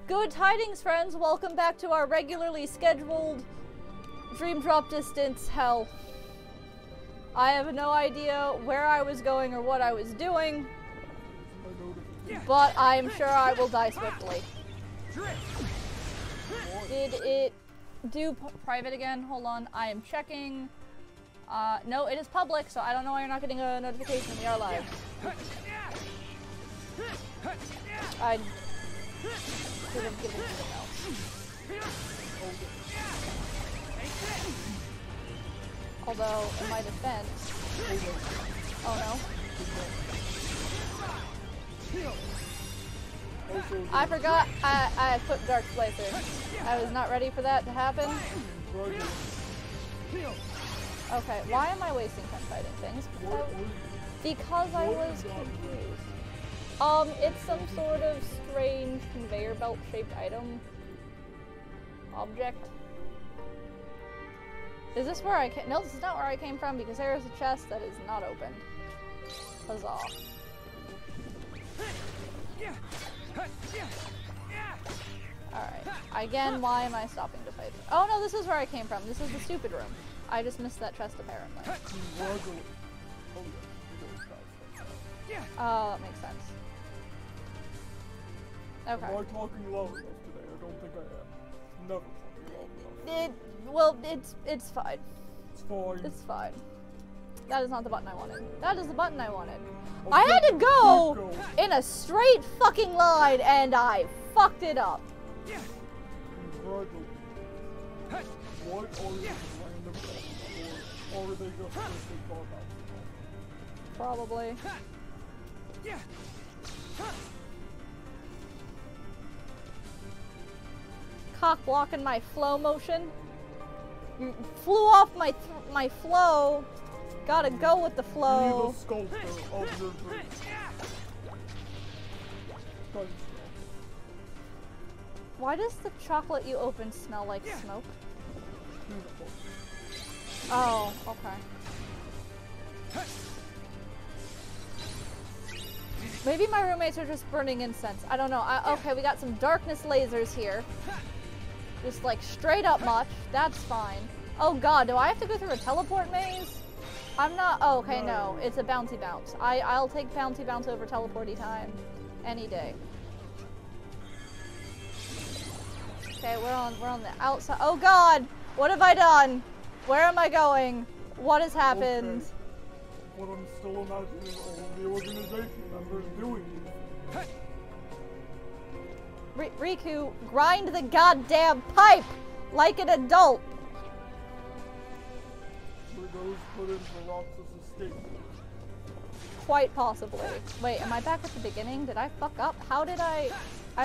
Good tidings, friends! Welcome back to our regularly scheduled Dream Drop Distance hell. I have no idea where I was going or what I was doing, but I'm sure I will die swiftly. Did it do private again? Hold on, I am checking. No, it is public, so I don't know why you're not getting a notification. We are live. I should have given something else. Although, in my defense... Oh no. I forgot I put Dark Slicer. I was not ready for that to happen. Okay, why am I wasting time fighting things? Because I was confused. It's some sort of strange conveyor belt shaped item. Object. Is this where I came? No, this is not where I came from because there is a chest that is not opened. Huzzah. Alright. Again, why am I stopping to fight? Oh no, this is where I came from. This is the stupid room. I just missed that chest apparently. Oh, that makes sense. Okay. Am I talking loud enough today? I don't think I am. Never talking loud enough. Well, it's fine. It's fine. It's fine. That is not the button I wanted. That is the button I wanted. Okay. I had to go in a straight fucking line and I fucked it up. Congratulations. What are these random things? Or are they just big dog out? Probably. Cock blocking my flow motion. You flew off my flow. Gotta go with the flow. Be the sculptor of your dreams. Why does the chocolate you open smell like smoke? Beautiful. Oh, okay. Maybe my roommates are just burning incense. I don't know. Okay, we got some darkness lasers here. Just like straight up much. That's fine. Oh god, do I have to go through a teleport maze? I'm not. Oh, okay, no. It's a bouncy bounce. I'll take bouncy bounce over teleporty time any day. Okay, we're on the outside. Oh god, what have I done? Where am I going? What has happened? Okay. But I'm still imagining all of the organization members doing this. Riku, grind the goddamn pipe like an adult. Were those put in for Roxas' escape? Quite possibly. Wait, am I back at the beginning? Did I fuck up? How did I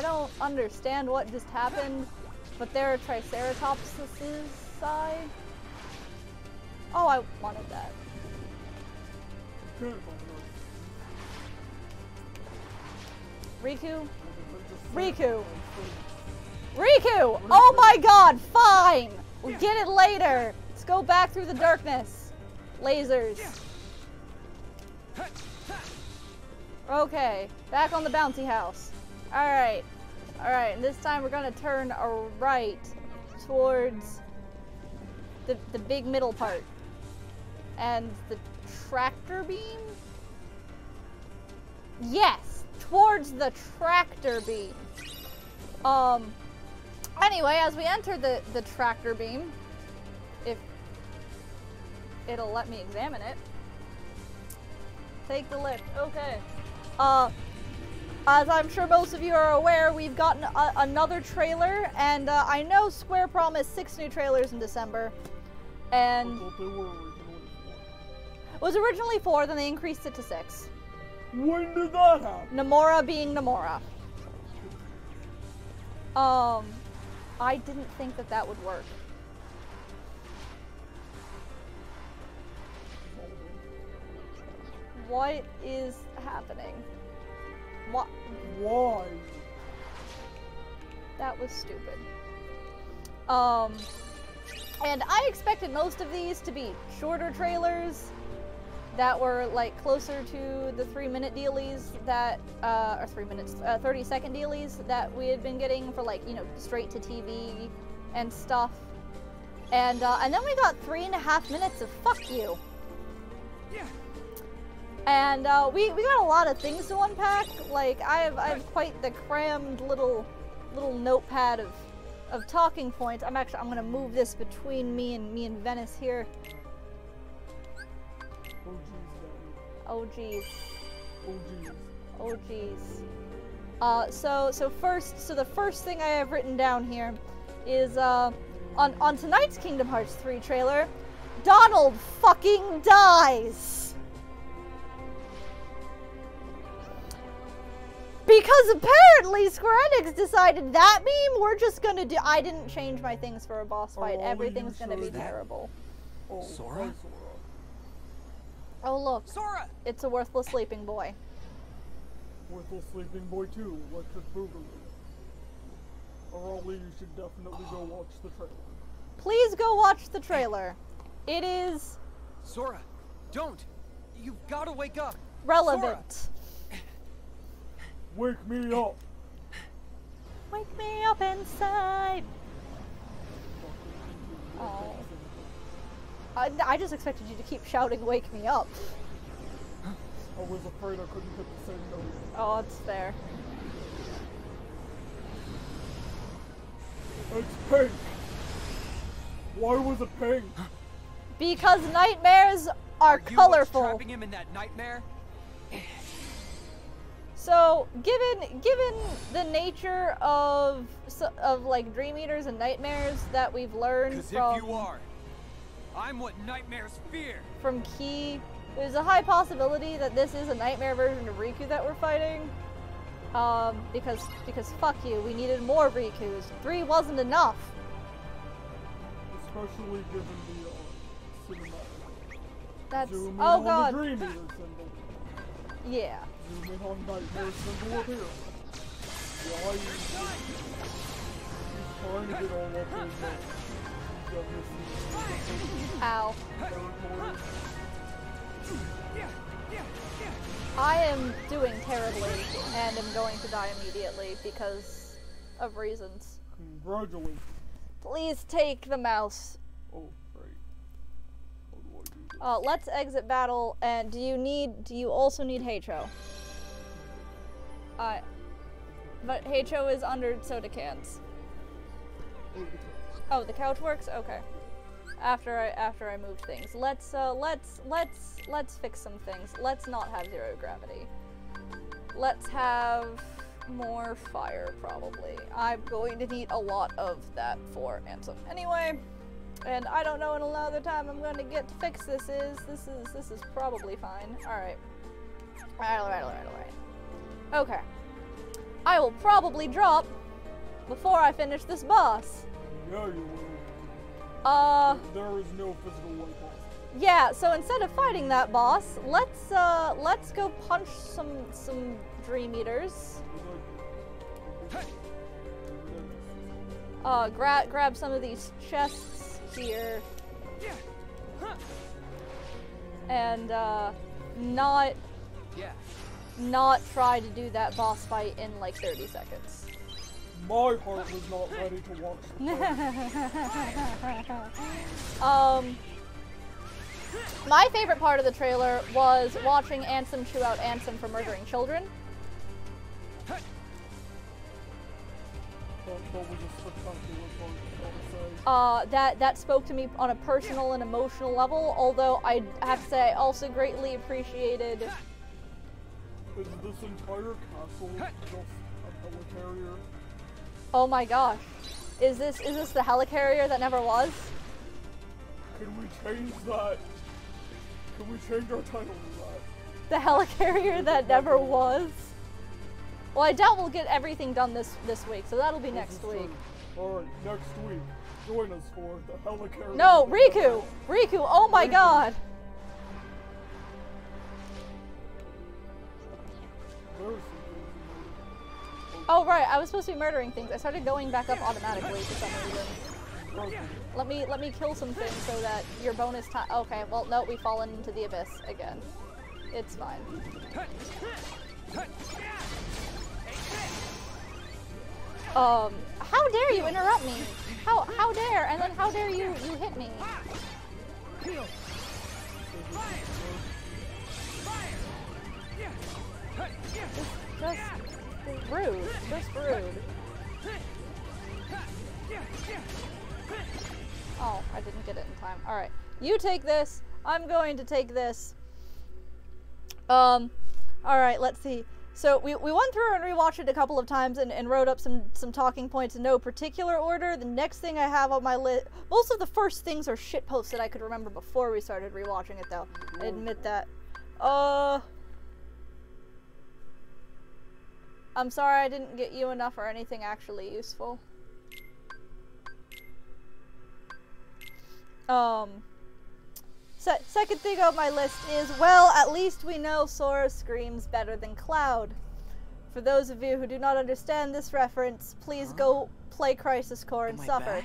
don't understand what just happened, but there are Triceratopses. Oh, I wanted that. Riku? Riku! Riku! Oh my god, fine! We'll get it later! Let's go back through the darkness. Lasers. Okay, back on the bouncy house. Alright. Alright, and this time we're gonna turn right towards the big middle part. And the tractor beam? Yes! Towards the tractor beam. Anyway, as we enter the tractor beam, if it'll let me examine it. Take the lift. Okay. As I'm sure most of you are aware, we've gotten another trailer, and I know Square promised 6 new trailers in December, and it was originally 4, then they increased it to 6. When did that happen? Nomura being Nomura. I didn't think that would work. What is happening? What? Why? That was stupid. And I expected most of these to be shorter trailers, that were like closer to the 3-minute dealies that, or 3 minutes, 30-second dealies that we had been getting for like, you know, straight to TV and stuff. And then we got 3.5 minutes of fuck you. Yeah. And we got a lot of things to unpack. Like I have quite the crammed little notepad of talking points. I'm gonna move this between me and Venice here. Oh geez. Oh geez. Oh geez. So the first thing I have written down here is on tonight's Kingdom Hearts 3 trailer, Donald fucking dies. Because apparently Square Enix decided that meme we're just gonna do. I didn't change my things for a boss fight. Everything's gonna be terrible. Oh, Sora? hi, Sora. Oh look, Sora! it's a worthless sleeping boy. Worthless Sleeping Boy 2, Electric Boogaloo. Arali, you should definitely go watch the trailer. Please go watch the trailer. It is Sora, don't! You've gotta wake up! relevant. Wake me up! Wake me up inside. Oh. I just expected you to keep shouting, "Wake me up." I was afraid I couldn't hit the same note. Oh, it's fair. It's pink! Why was it pink? Because nightmares are You what's colorful. trapping him in that nightmare? So, given the nature of like dream eaters and nightmares that we've learned Because from if you are, I'm what nightmares fear. from Key, there's a high possibility that this is a nightmare version of Riku that we're fighting. Because fuck you, we needed more Rikus. 3 wasn't enough. Especially given the cinematic. That's Zoom in oh on god. the Dream Eater symbol. Yeah. Zoom in on Nightmare symbol up here. Why he's trying to get all up in the Ow. territory. I am doing terribly and am going to die immediately because of reasons. Congratulations. Please take the mouse. Oh, right. How do I do this? Let's exit battle. And do you also need Heicho? But Heicho is under soda cans. Oh, the couch works? Okay. After I moved things. Let's fix some things. Let's not have 0 gravity. Let's have more fire, probably. I'm going to need a lot of that for Ansem. Anyway, and I don't know in another time I'm going to get to fix this is. This is probably fine. Alright. Alright. Okay. I will probably drop before I finish this boss. Yeah, you will. There is no physical way possible. Yeah, so instead of fighting that boss, let's go punch some Dream Eaters. Grab some of these chests here. And not try to do that boss fight in like 30 seconds. My heart was not ready to watch the My favorite part of the trailer was watching Ansem chew out Ansem for murdering children. That was a spectacular part, I gotta say. That spoke to me on a personal and emotional level, although I have to say I also greatly appreciated... Is this entire castle just a helicarrier? Oh my gosh. Is this the helicarrier that never was? Can we change that? Can we change our title to that? The helicarrier that never was? Well, I doubt we'll get everything done this week, so that'll be next week. Alright, next week, join us for the helicarrier. No, Riku! Riku, oh my god! There's Oh right, I was supposed to be murdering things. I started going back up automatically for some reason. Let me kill some things so that your bonus time. Okay, well, no, we've fallen into the abyss again. It's fine. How dare you interrupt me? How dare? And then how dare you hit me? Just rude. Just rude. Oh, I didn't get it in time. Alright. You take this. I'm going to take this. Alright, let's see. So we went through and rewatched it a couple of times and wrote up some talking points in no particular order. The next thing I have on my list, most of the first things are shitposts that I could remember before we started rewatching it though. I admit that. I'm sorry I didn't get you enough or anything actually useful. Second thing on my list is, well, at least we know Sora screams better than Cloud. For those of you who do not understand this reference, please go play Crisis Core and suffer.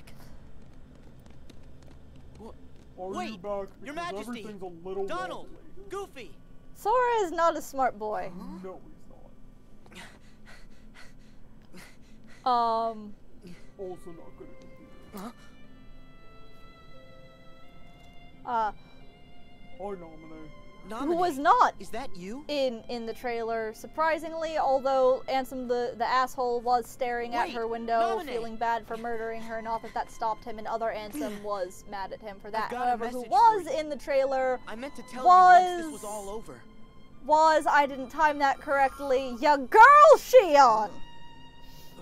Wait, Your Majesty, everything's a little Donald, wobbly. Goofy. Sora is not a smart boy. No, he's not. Also not good at computer. I nominate. Who was not Is that you? in the trailer, surprisingly, although Ansem the asshole was staring at her window, feeling bad for murdering her, not that stopped him, and other Ansem was mad at him for that. However, who was in the trailer I meant to tell you once this was all over. I didn't time that correctly, ya girl Shion!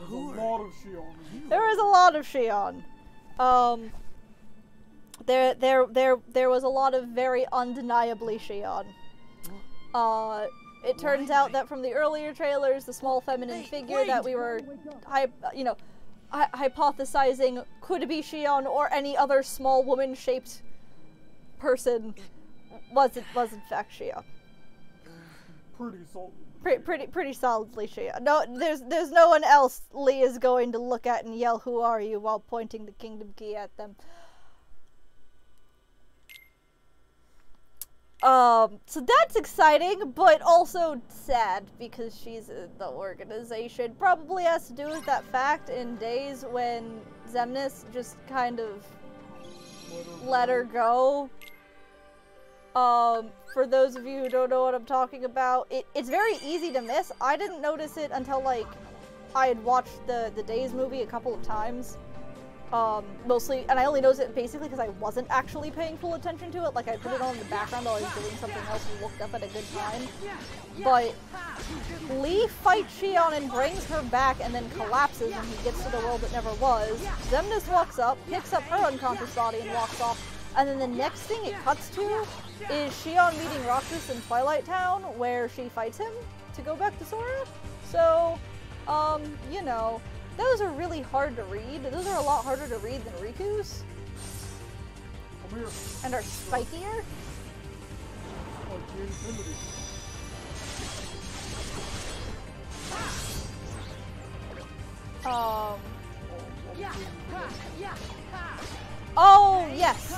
There's a lot of Shion. There is a lot of Shion. There was a lot of very undeniably Shion. It turns out that from the earlier trailers, the small feminine figure that we were, hypothesizing could be Shion or any other small woman-shaped person was in fact Shion. Pretty solid. Pretty solidly Shion. No, there's no one else Lee is going to look at and yell, "Who are you?" while pointing the kingdom key at them. So that's exciting, but also sad, because she's in the organization. Probably has to do with that fact in days when Xemnas just kind of let her go. For those of you who don't know what I'm talking about, it's very easy to miss. I didn't notice it until, like, I had watched the Days movie a couple of times. Mostly, and I only noticed it basically because I wasn't actually paying full attention to it. Like, I put it on in the background while I was doing something else and looked up at a good time. But Lee fights Shion and brings her back and then collapses when he gets to the world that never was. Xemnas walks up, picks up her unconscious body and walks off. And then the next thing it cuts to is Shion meeting Roxas in Twilight Town, where she fights him to go back to Sora. So, you know, those are really hard to read. Those are a lot harder to read than Riku's. Come here. And are spikier. Oh, yes.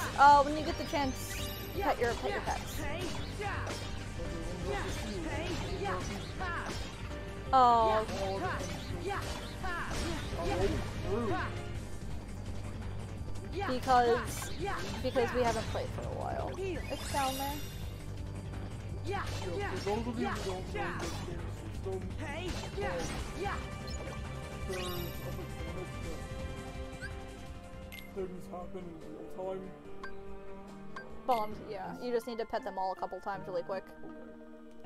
When you get the chance, pet your pets. Oh. Because we haven't played for a while. It's down there. For those of you who don't know this game system, there's a mechanic that things happen in real time. Bombed, yeah. You just need to pet them all a couple times really quick.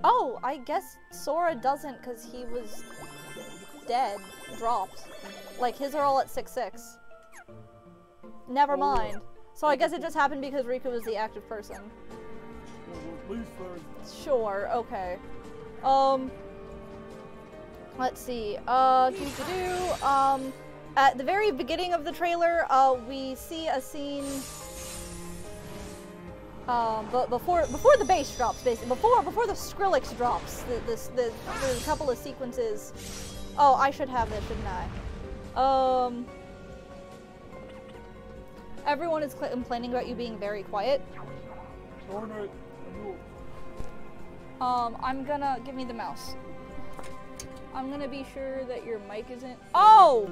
Oh, I guess Sora doesn't because he was dead, dropped. Like, his are all at 6-6. Never mind. So I guess it just happened because Riku was the active person. Well, at least there's... Sure, okay. Let's see. At the very beginning of the trailer, we see a scene... but before the bass drops, basically, before the Skrillex drops, there's a couple of sequences. Oh, I should have this, shouldn't I? Everyone is complaining about you being very quiet. Darn it. I'm gonna... Give me the mouse. I'm gonna be sure that your mic isn't... Oh!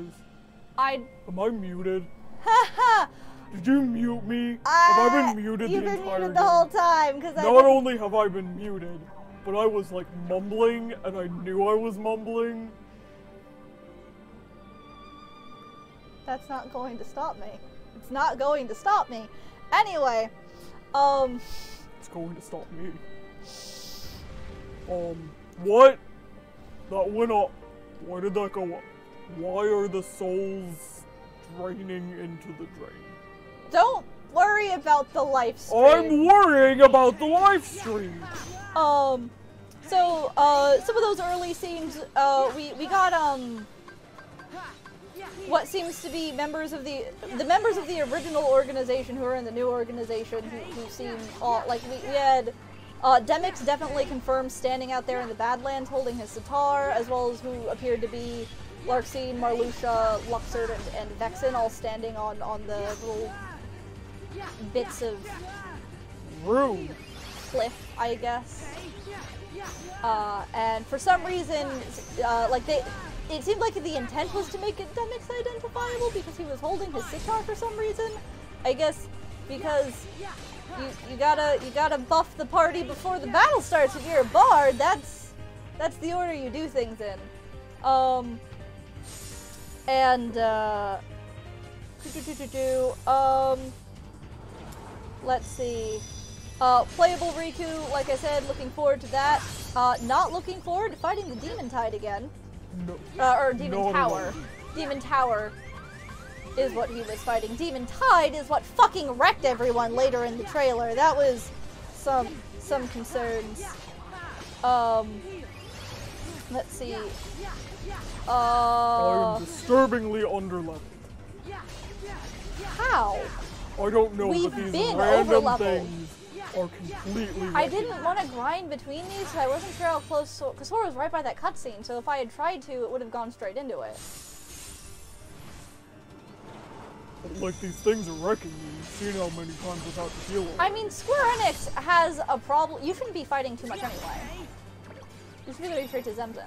Am I muted? Haha! Did you mute me? Have I been muted the entire You've been muted game? the whole time, because Not only have I been muted, but I was like mumbling, and I knew I was mumbling. That's not going to stop me. It's not going to stop me. Anyway, It's going to stop me. What? That went up. Why did that go up? Why are the souls draining into the drain? Don't worry about the live stream. I'm worrying about the live stream. So, some of those early scenes, we got, what seems to be members of the original organization who are in the new organization who seem, like, we had, Demix definitely confirmed standing out there in the Badlands holding his sitar, as well as who appeared to be Larxene, Marluxia, Luxord, and Vexen all standing on the little bits of cliff, I guess. And for some reason, it seemed like the intent was to make it Demix identifiable because he was holding his sitar for some reason. I guess because you gotta buff the party before the battle starts if you're a bard. That's the order you do things in. Let's see. Playable Riku, like I said, looking forward to that. Not looking forward to fighting the Demon Tide again. No. Or Demon Tower. Demon Tower is what he was fighting. Demon Tide is what fucking wrecked everyone later in the trailer. That was some concerns. Let's see. I am disturbingly underleveled. How? I don't know, We've but these been random overleveled. things are completely I wrecking. didn't want to grind between these because I wasn't sure how close, because Sora was right by that cutscene, so if I had tried to, it would have gone straight into it. Like, these things are wrecking me. You've seen how many times I've had to deal with it. I mean, Square Enix has a problem. You shouldn't be fighting too much anyway. You should be going straight to Zemzem.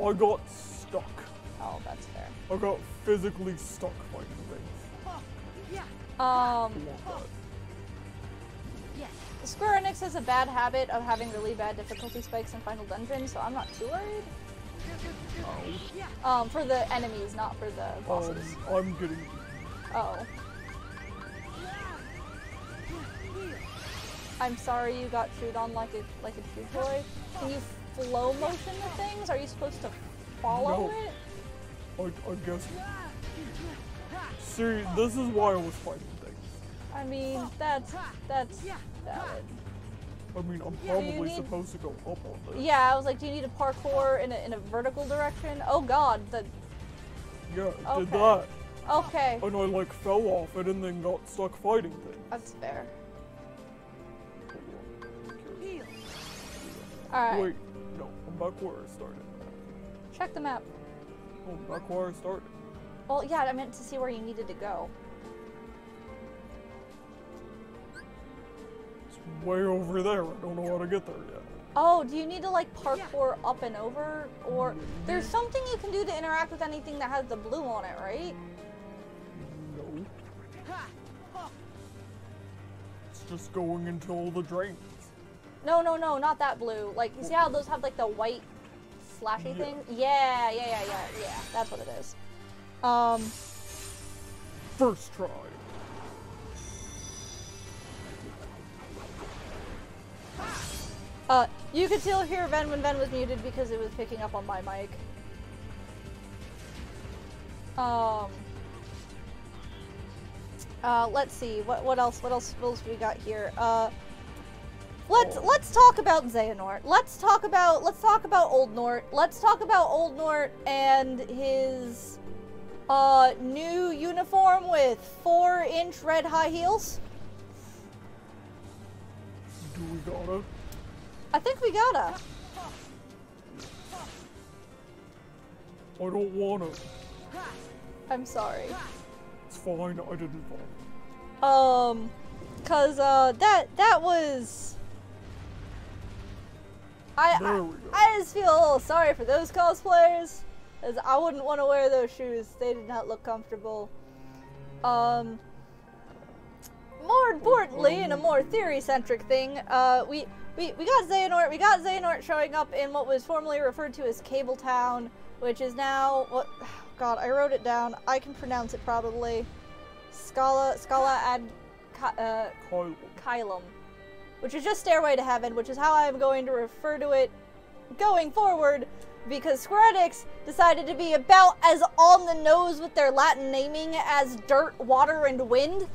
I got stuck. Oh, that's fair. I got physically stuck fighting things. Square Enix has a bad habit of having really bad difficulty spikes in Final Dungeon, so I'm not too worried. For the enemies, not for the bosses. I'm getting... Oh. I'm sorry you got chewed on like a chew toy. Can you flow motion the things? Are you supposed to follow it? I guess... See, this is why I was fighting things. I mean, that's valid. I mean, I'm probably supposed to go up on this. Yeah, I was like, do you need a parkour in a vertical direction? Oh god, Yeah, I did okay. that. Okay. And I like fell off it and then got stuck fighting things. That's fair. Alright. Wait, no, I'm back where I started. Check the map. Oh, I'm back where I started. Well, yeah, I meant to see where you needed to go. It's way over there. I don't know how to get there yet. Oh, do you need to like parkour up and over? Or there's something you can do to interact with anything that has the blue on it, right? No. It's just going into all the drains. No, not that blue. Like, you see how those have like the white slashy thing? Yeah, that's what it is. First try. You could still hear Ven when Ven was muted because it was picking up on my mic. Let's see, what else we got here? Let's talk about Xehanort. Let's talk about Old Nort. Let's talk about Old Nort and his new uniform with 4-inch red high heels. Do we gotta? I think we gotta. I don't wanna. I'm sorry. It's fine, I didn't fall. Cause, that was... I just feel a little sorry for those cosplayers, as I wouldn't want to wear those shoes. They did not look comfortable. More importantly, in a more theory-centric thing, we got Xehanort. We got Xehanort showing up in what was formerly referred to as Cable Town, which is now what? God, I wrote it down. I can pronounce it probably. Scala ad Kylum, which is just Stairway to Heaven, which is how I am going to refer to it going forward, because Square Enix decided to be about as on the nose with their Latin naming as dirt, water, and wind.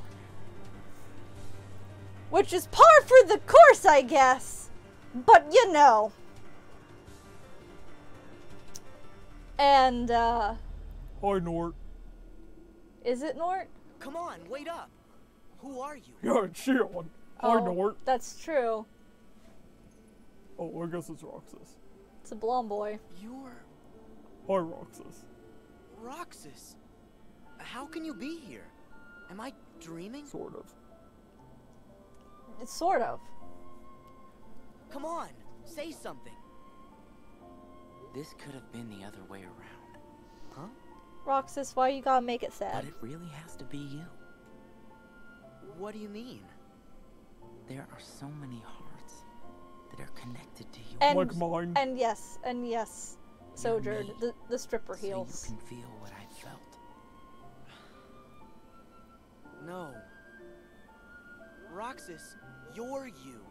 Which is par for the course, I guess. But, you know. And, Hi, Nort. Is it Nort? Come on, wait up. Who are you? Yeah, it's Shion. Hi, Nort. That's true. Oh, I guess it's Roxas. It's a blonde boy. You're... Hi, Roxas. Roxas. How can you be here? Am I dreaming? Sort of. It's sort of. Come on, say something. This could have been the other way around. Huh? Roxas, why you gotta make it sad? But it really has to be you. What do you mean? There are so many hearts that are connected to you. And, like mine. And yes, Sojourn, the stripper heels. So you can feel what I felt. No. Roxas, you're you.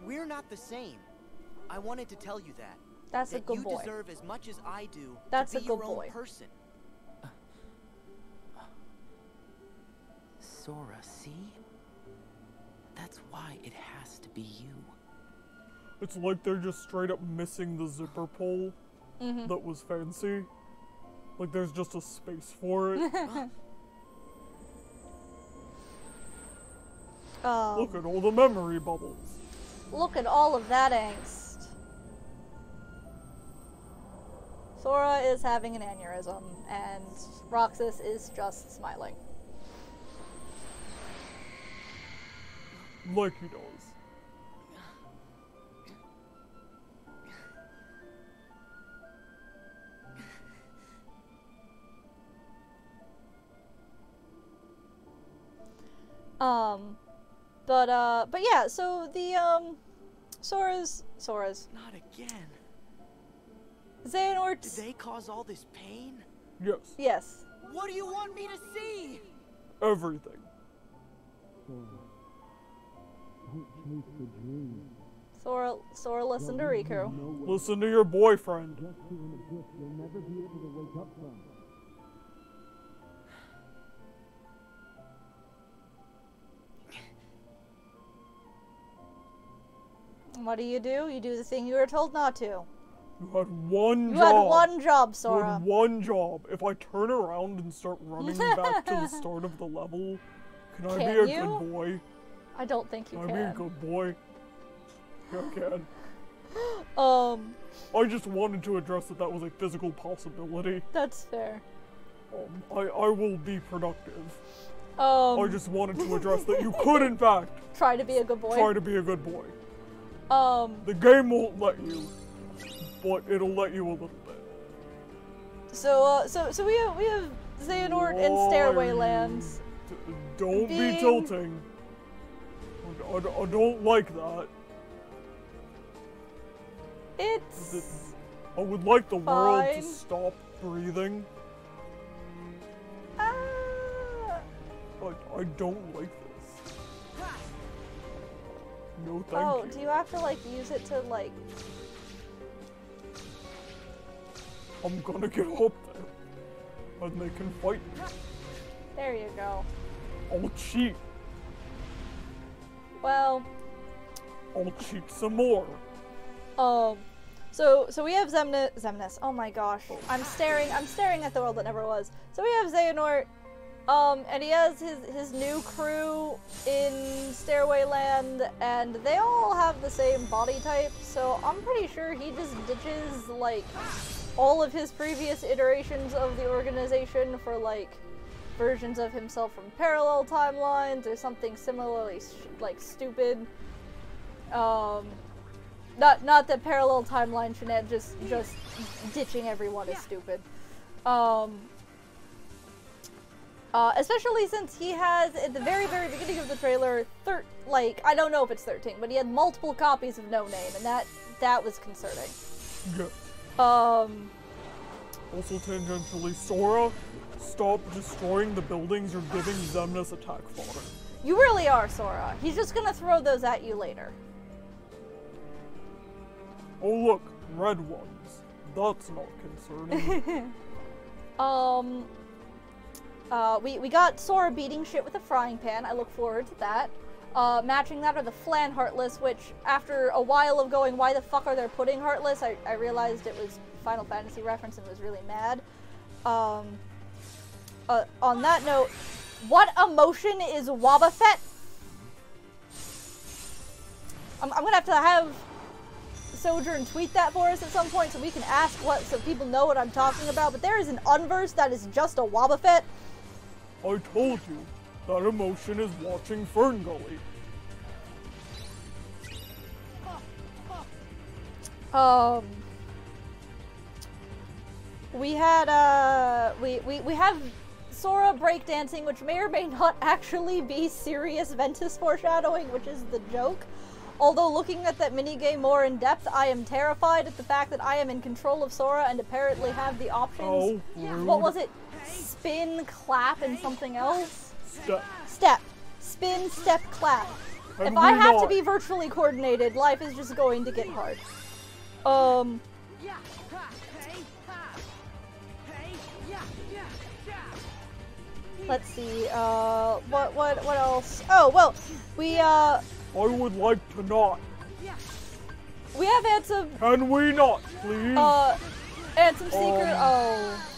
We're not the same. I wanted to tell you that. That's a good boy. You deserve as much as I do That's to be a good your own boy. person. Sora, see? That's why it has to be you. It's like they're just straight up missing the zipper pull that was fancy. Like there's just a space for it. Look at all the memory bubbles. Look at all of that angst. Sora is having an aneurysm, and Roxas is just smiling. Like he does. But yeah, so the, Sora's. Not again. Xehanort. Did they cause all this pain? Yes. Yes. What do you want me to see? Everything. Sora listened to Riku. Listen to your boyfriend. What do? You do the thing you were told not to. You had one job. You had one job, You Sora. had one job. If I turn around and start running back to the start of the level, can I be a good boy? I don't think you Can I be a good boy? Yeah, I can. I just wanted to address that was a physical possibility. That's fair. I will be productive. I just wanted to address that you could, in fact, try to be a good boy. try to be a good boy. The game won't let you, but it'll let you a little bit. So we have Xehanort and Stairway Lands. Don't be tilting. I don't like that. It's I would like the world to fine. stop breathing. I don't like this. No, thank you. do you have to like use it to like? I'm gonna get up there, and they can fight me. There you go. I'll cheat. Well. I'll cheat some more. So we have Xemnas. Oh my gosh, I'm staring at the world that never was. So we have Xehanort, and he has his new crew in Stairway Land, and they all have the same body type. So I'm pretty sure he just ditches like all of his previous iterations of the organization for like versions of himself from parallel timelines or something similarly like stupid. Not that parallel timeline shenanigans, just ditching everyone is stupid. Especially since he has, at the very, very beginning of the trailer, I don't know if it's 13, but he had multiple copies of No Name, and that was concerning. Yes. Also tangentially, Sora, stop destroying the buildings. You're giving Xemnas attack fodder. You really are, Sora. He's just gonna throw those at you later. Oh look, red ones. That's not concerning. We got Sora beating shit with a frying pan. I look forward to that. Matching that are the Flan Heartless, which after a while of going, why the fuck are they putting Heartless? I realized it was Final Fantasy reference and was really mad. On that note, what emotion is Wobbuffet? I'm gonna have to have Sojourn tweet that for us at some point so we can ask so people know what I'm talking about, but there is an unverse that is just a Wobbuffet. I told you, that emotion is watching Fern Gully. We had, we have Sora breakdancing, which may or may not actually be serious Ventus foreshadowing, which is the joke. Although looking at that minigame more in depth, I am terrified at the fact that I am in control of Sora and apparently have the options. Oh, rude. What was it? Spin, clap, and something else? Step. Spin, step, clap. If I have to be virtually coordinated, life is just going to get hard. Let's see, what else? Oh, well, I would like to not. We have Ansem. Can we not, please? Ansem Seeker. Oh.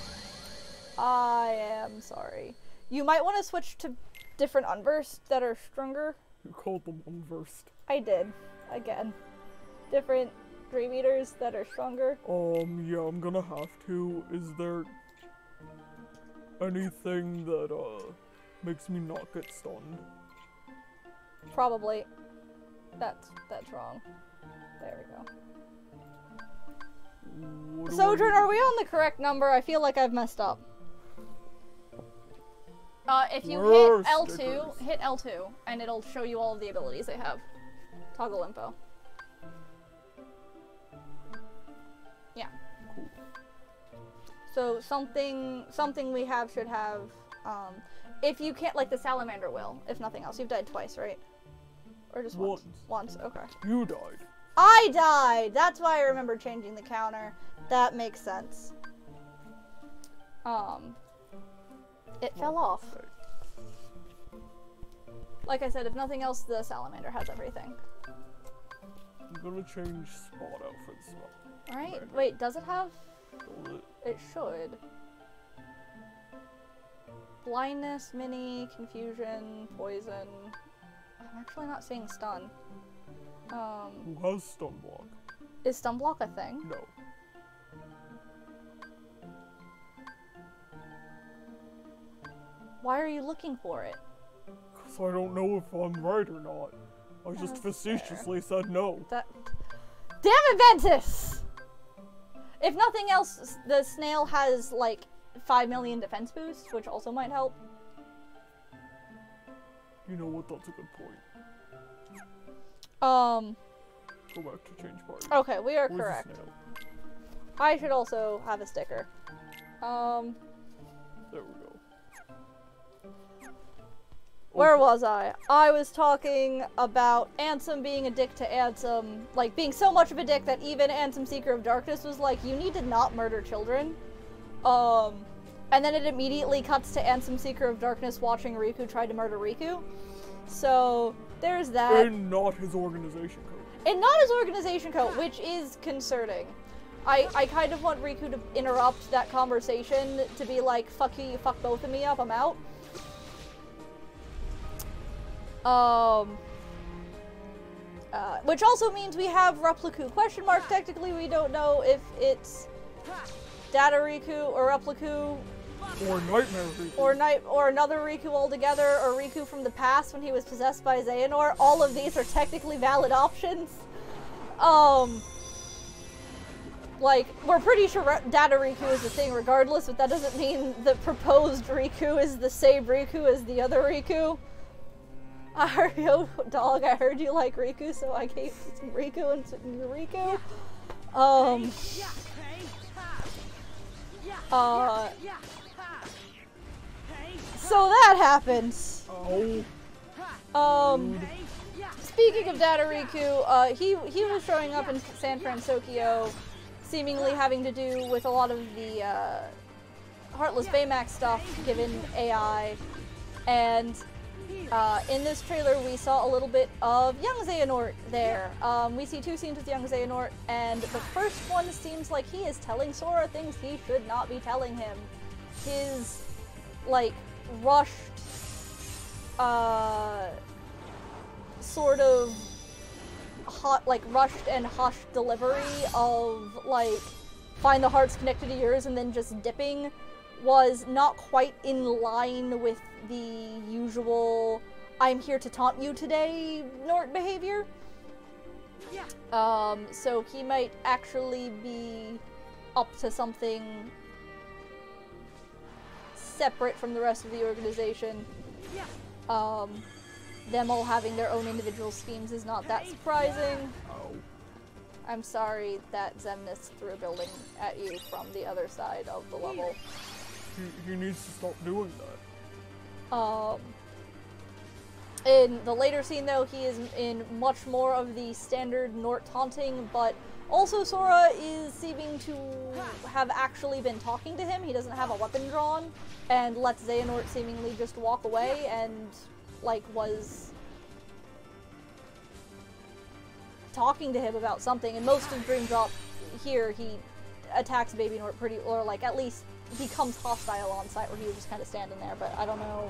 I am sorry. You might want to switch to different unversed that are stronger. You called them unversed. I did. Again. Different Dream Eaters that are stronger. Yeah, I'm gonna have to. Is there anything that, makes me not get stunned? Probably. That's wrong. There we go. Sojourn, are we on the correct number? I feel like I've messed up. If you hit L2, and it'll show you all of the abilities they have. Toggle info. Yeah. Cool. So something we have should have, if you can't, like the Salamander will, if nothing else. You've died twice, right? Or just once? Once, okay. You died. I died! That's why I remember changing the counter. That makes sense. It fell off. Like I said, if nothing else, the Salamander has everything. I'm gonna change spot outfits. Alright, wait, does it have? It should. Blindness, mini, confusion, poison. I'm actually not seeing stun. Who has stun block? Is stun block a thing? No. Why are you looking for it? Because I don't know if I'm right or not. I just facetiously said no. Damn it, Ventus! If nothing else, the snail has like 5 million defense boost, which also might help. You know what? That's a good point. Go back to change party. Okay, we are Where's correct. the snail? I should also have a sticker. There we go. Where was I? I was talking about Ansem being a dick to Ansem, like being so much of a dick that even Ansem Seeker of Darkness was like, you need to not murder children. And then it immediately cuts to Ansem Seeker of Darkness watching Riku try to murder Riku. So, there's that. And not his organization code. And not his organization code, which is concerning. I kind of want Riku to interrupt that conversation to be like, fuck you, you fuck both of me up, I'm out. Which also means we have Repliku question mark. Technically, we don't know if it's Data Riku or Repliku. Or Nightmare Riku. or another Riku altogether, or Riku from the past when he was possessed by Xehanort. All of these are technically valid options. Like, we're pretty sure Data Riku is the thing regardless, but that doesn't mean the proposed Riku is the same Riku as the other Riku. I heard, yo, dog, I heard you like Riku, so I gave you some Riku and some Riku. So that happens. Speaking of Data Riku, he was showing up in San Francisco, seemingly having to do with a lot of the Heartless Baymax stuff, given AI, and in this trailer we saw a little bit of young Xehanort there. We see 2 scenes with young Xehanort, and the first one seems like he is telling Sora things he should not be telling him. His, like, rushed, sort of rushed and hushed delivery of, like, find the hearts connected to yours and then just dipping was not quite in line with the usual I'm here to taunt you today Nort behavior. So he might actually be up to something separate from the rest of the organization. Them all having their own individual schemes is not that surprising. I'm sorry that Xemnas threw a building at you from the other side of the level. He needs to stop doing that. In the later scene though, he is in much more of the standard Nort taunting, but also Sora is seeming to have actually been talking to him. He doesn't have a weapon drawn, and lets Xehanort seemingly just walk away and, like, was talking to him about something. And most of Dream Drop here, he attacks Baby Nort pretty, or like at least becomes hostile on sight, where he was just kind of standing there, but I don't know.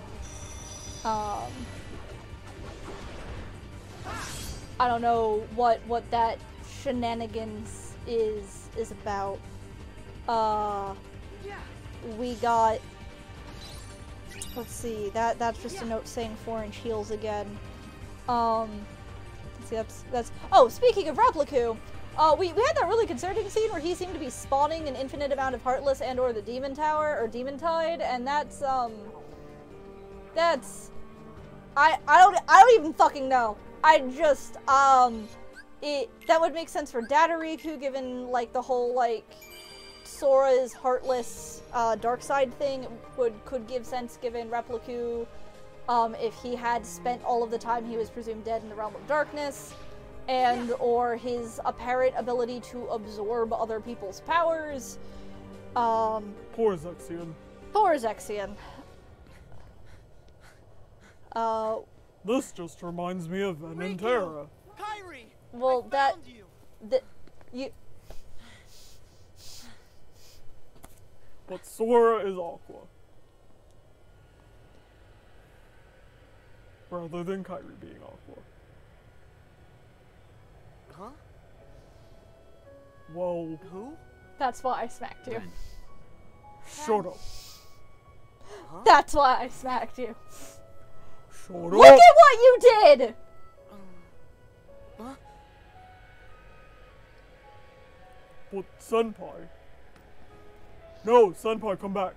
I don't know what that shenanigans is about. We got, let's see, that's just a note saying 4-inch heels again. Let's see, that's oh, speaking of Repliku, we had that really concerning scene where he seemed to be spawning an infinite amount of Heartless and or the Demon Tower, or Demon Tide, and that's I don't even fucking know. I just, that would make sense for Data Riku, given, like, the whole, like, Sora's Heartless, dark side thing could give sense given Repliku, if he had spent all of the time he was presumed dead in the Realm of Darkness, and or his apparent ability to absorb other people's powers. Poor Zexion. Poor Zexion. This just reminds me of Ven and Terra. Kyrie! Well, you... But Sora is Aqua. Rather than Kyrie being Aqua. Huh? Well... Who? That's why I smacked you. Shut up. Huh? That's why I smacked you. Shut Look up! at what you did! Huh? But Senpai. No, Senpai, come back.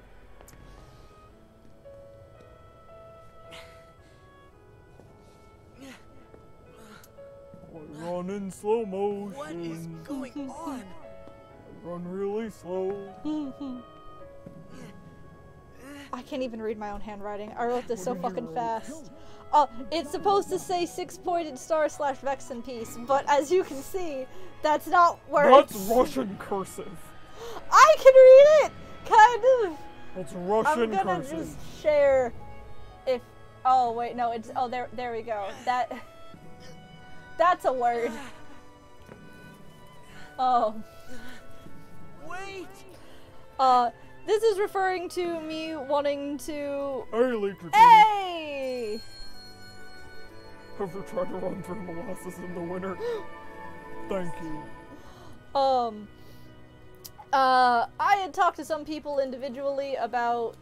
I run in slow motion. What is going on? I run really slow. I can't even read my own handwriting. I wrote this so fucking fast. It's supposed to say 6-pointed star / Vexen piece, but as you can see, that's not where That's Russian cursive. I can read it! Kind of! That's Russian I'm gonna cursive. just share if... Oh, wait, no, it's... Oh, there we go. That's a word. Oh. Wait! This is referring to me wanting to... Hey, Leaker. Hey! Ever try to run through molasses in the winter? Thank you. I had talked to some people individually about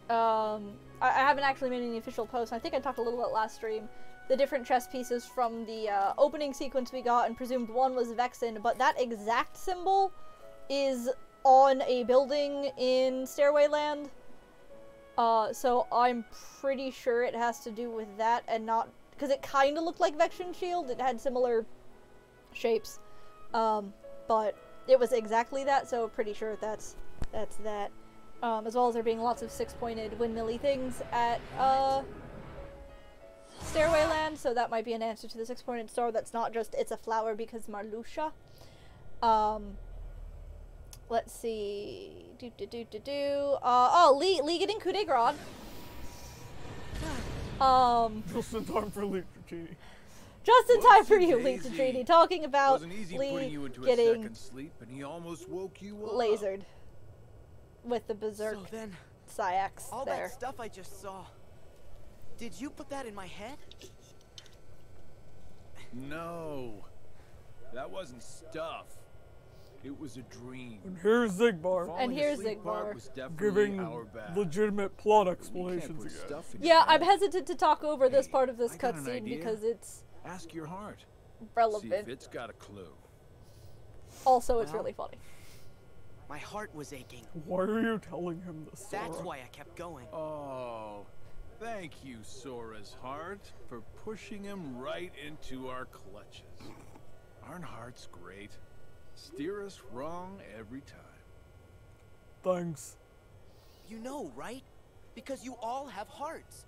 I haven't actually made any official posts. I think I talked a little bit last stream. The different chess pieces from the opening sequence we got, and presumed one was Vexen, but that exact symbol is on a building in Stairway Land. So I'm pretty sure it has to do with that and not... Because it kind of looked like Vexen's shield. It had similar shapes. But it was exactly that, so pretty sure that's that. As well as there being lots of 6-pointed windmilly things at, Stairway Land, so that might be an answer to the 6-pointed star that's not just it's a flower because Marluxia. Let's see. Oh, Lee getting coup de grace. Just in time for Leap Trini. Just in time for you, Leap Trini. Talking about Lee getting sleep and he almost woke you up. lasered with the berserk So then, Syax all there. that stuff I just saw, did you put that in my head? No, that wasn't stuff. It was a dream. And here's Zigbar And here's Falling asleep Zigbar. part was definitely giving our bad. legitimate plot We can't explanations put again. stuff in Yeah, your I'm head. hesitant to talk over this Hey, part of this I got an cutscene idea. because it's Ask your heart. See if relevant. it's got a clue. Also, it's Well, really funny. My heart was aching. Why are you telling him this, Sora? That's why I kept going. Oh, thank you, Sora's heart, for pushing him right into our clutches. Aren't hearts great? Steer us wrong every time. Thanks. You know, right? Because you all have hearts.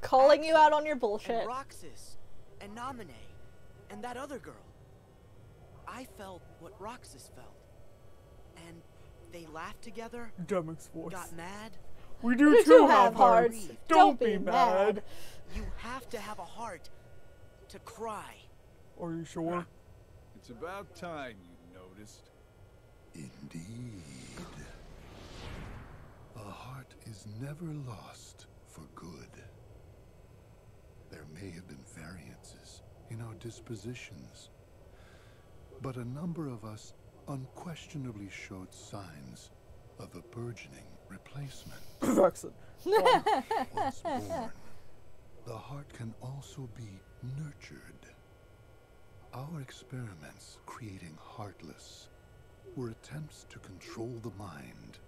Calling you out on your bullshit. And Roxas, and Naminé, and that other girl. I felt what Roxas felt. And they laughed together, Demic's voice. got mad. We do You too do have hearts. hearts. Don't be mad. You have to have a heart to cry. Are you sure? It's about time you noticed. Indeed. A heart is never lost for good. There may have been variances in our dispositions, but a number of us unquestionably showed signs of a burgeoning replacement. Vexen. Once born, the heart can also be nurtured. Our experiments creating Heartless were attempts to control the mind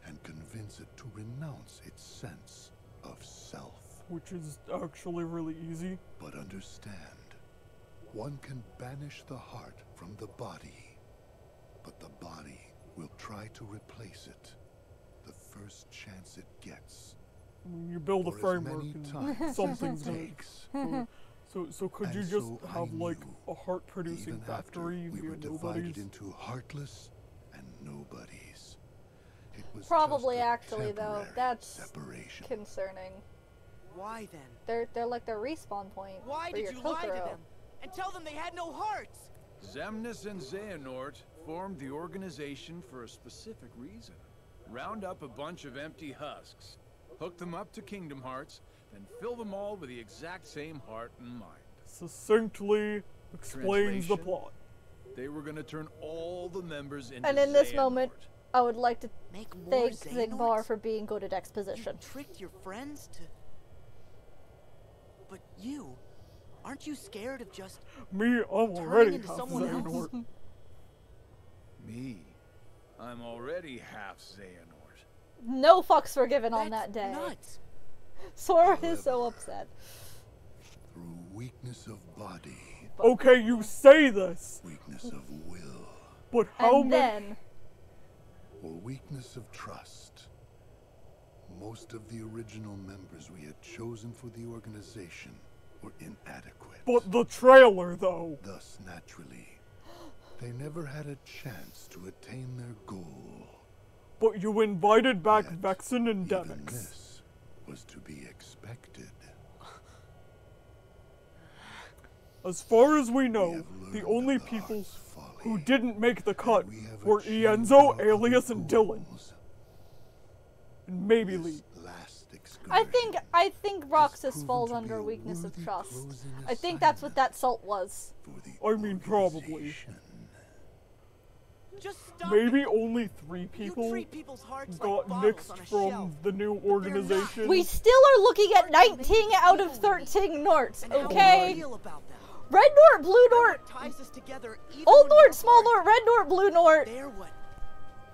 and convince it to renounce its sense of self. Which is actually really easy. But understand, one can banish the heart from the body, but the body will try to replace it the first chance it gets. When you build a For as framework many and times as something's it gonna... takes. So could And you just so I have like knew, a heart-producing even after factory we via were divided nobody's? into Heartless and Nobodies. It was Probably just a actually though, temporary that's separation. concerning. Why then? They're like the respawn point Why for did your you lie to Kokoro. them and tell them they had no hearts? Xemnas and Xehanort formed the organization for a specific reason. Round up a bunch of empty husks, hook them up to Kingdom Hearts, then fill them all with the exact same heart and mind. Succinctly explains the Translation? plot. They were gonna turn all the members into And in this Xehanort. moment, I would like to Make more thank Xehanorts? Zigbar for being good at You exposition. tricked your friends to... But you, aren't you scared of just... Me, I'm Turning already into half someone else? Xehanort. Me? I'm already half Xehanort. No fucks were given on That's that day. nuts. Sora is so upset. Through weakness of body, Okay, you say this, weakness of will, but how And many... then, or weakness of trust, most of the original members we had chosen for the organization were inadequate. But the trailer, though. Thus, naturally, they never had a chance to attain their goal. But you invited back Yet, Vexen and even Demix. this was to be expected. As far as we We know, have the learned only of the people heart's folly, who didn't make the cut and we have were achieved Ienzo, our Alias, other and Dylan. goals. And maybe This Lee. last I think Roxas proven falls to be under a weakness of worthy trust. closing I think that's what assignment that salt was. for the I mean, probably. organization. Just stop. Maybe only 3 You people treat people's hearts got like bottles nixed on a from shelf. the new organization. We still are looking at 19 out of 13 Norts, And how do you okay? feel about that? Red Nort, Blue Nort, What ties us together even Old when Nort, we're Small apart? Nort, Red Nort, Blue Nort, They're what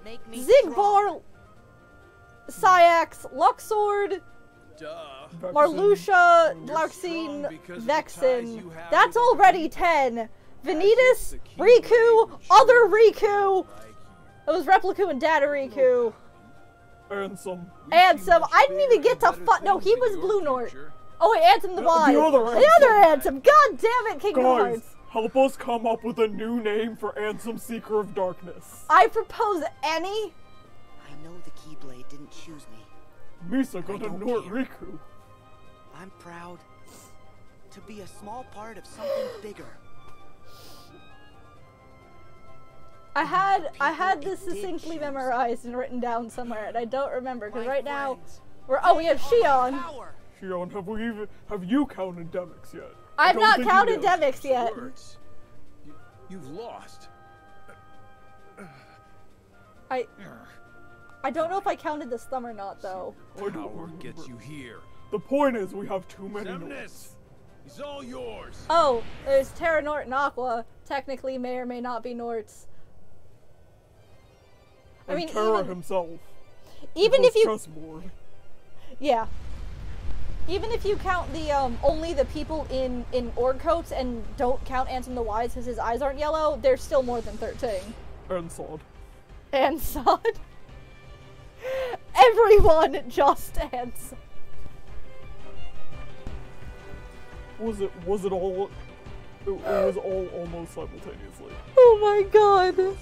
make me strong. Zigbar, Syax, Luxord, Duh. Vexen. Marluxia, You're Larxene, strong because of the ties Vexen. you have That's with already 10. Vanitas, the Keyblade Riku, would other sure Riku. like you. It was Repliku and Data Riku. Ansem. We And see some, much I didn't even bigger get to and better No, he things in was your Blue Nort. future. Oh wait, Ansem the Wise. other The other Ansem. God damn it, Kingdom Guys, Hearts. help us come up with a new name for Ansem Seeker of Darkness. I propose any. I know the Keyblade didn't choose me. Misa got a don't Nort care. Riku. I'm proud to be a small part of something bigger. I had this People it did succinctly choose. memorized and written down somewhere, and I don't remember because My right now friends, we have Shion. power. Shion, have you counted Demix yet? I've don't not think you counted did. Demix yet. Words. You've lost. I don't know if I counted this thumb or not though. I don't Power remember. gets you here. The point is, we have too many Xemnas, Norts. he's all yours. Oh, there's Terra Nort and Aqua. Technically may or may not be Norts. I And mean, Terra himself. even if you Chessboard. Yeah. Even if you count the only the people in org coats and don't count Ansem the Wise because his eyes aren't yellow, there's still more than 13. And Sod. And Sod. Everyone just Ansem. Was it all? It was all almost simultaneously. Oh my god.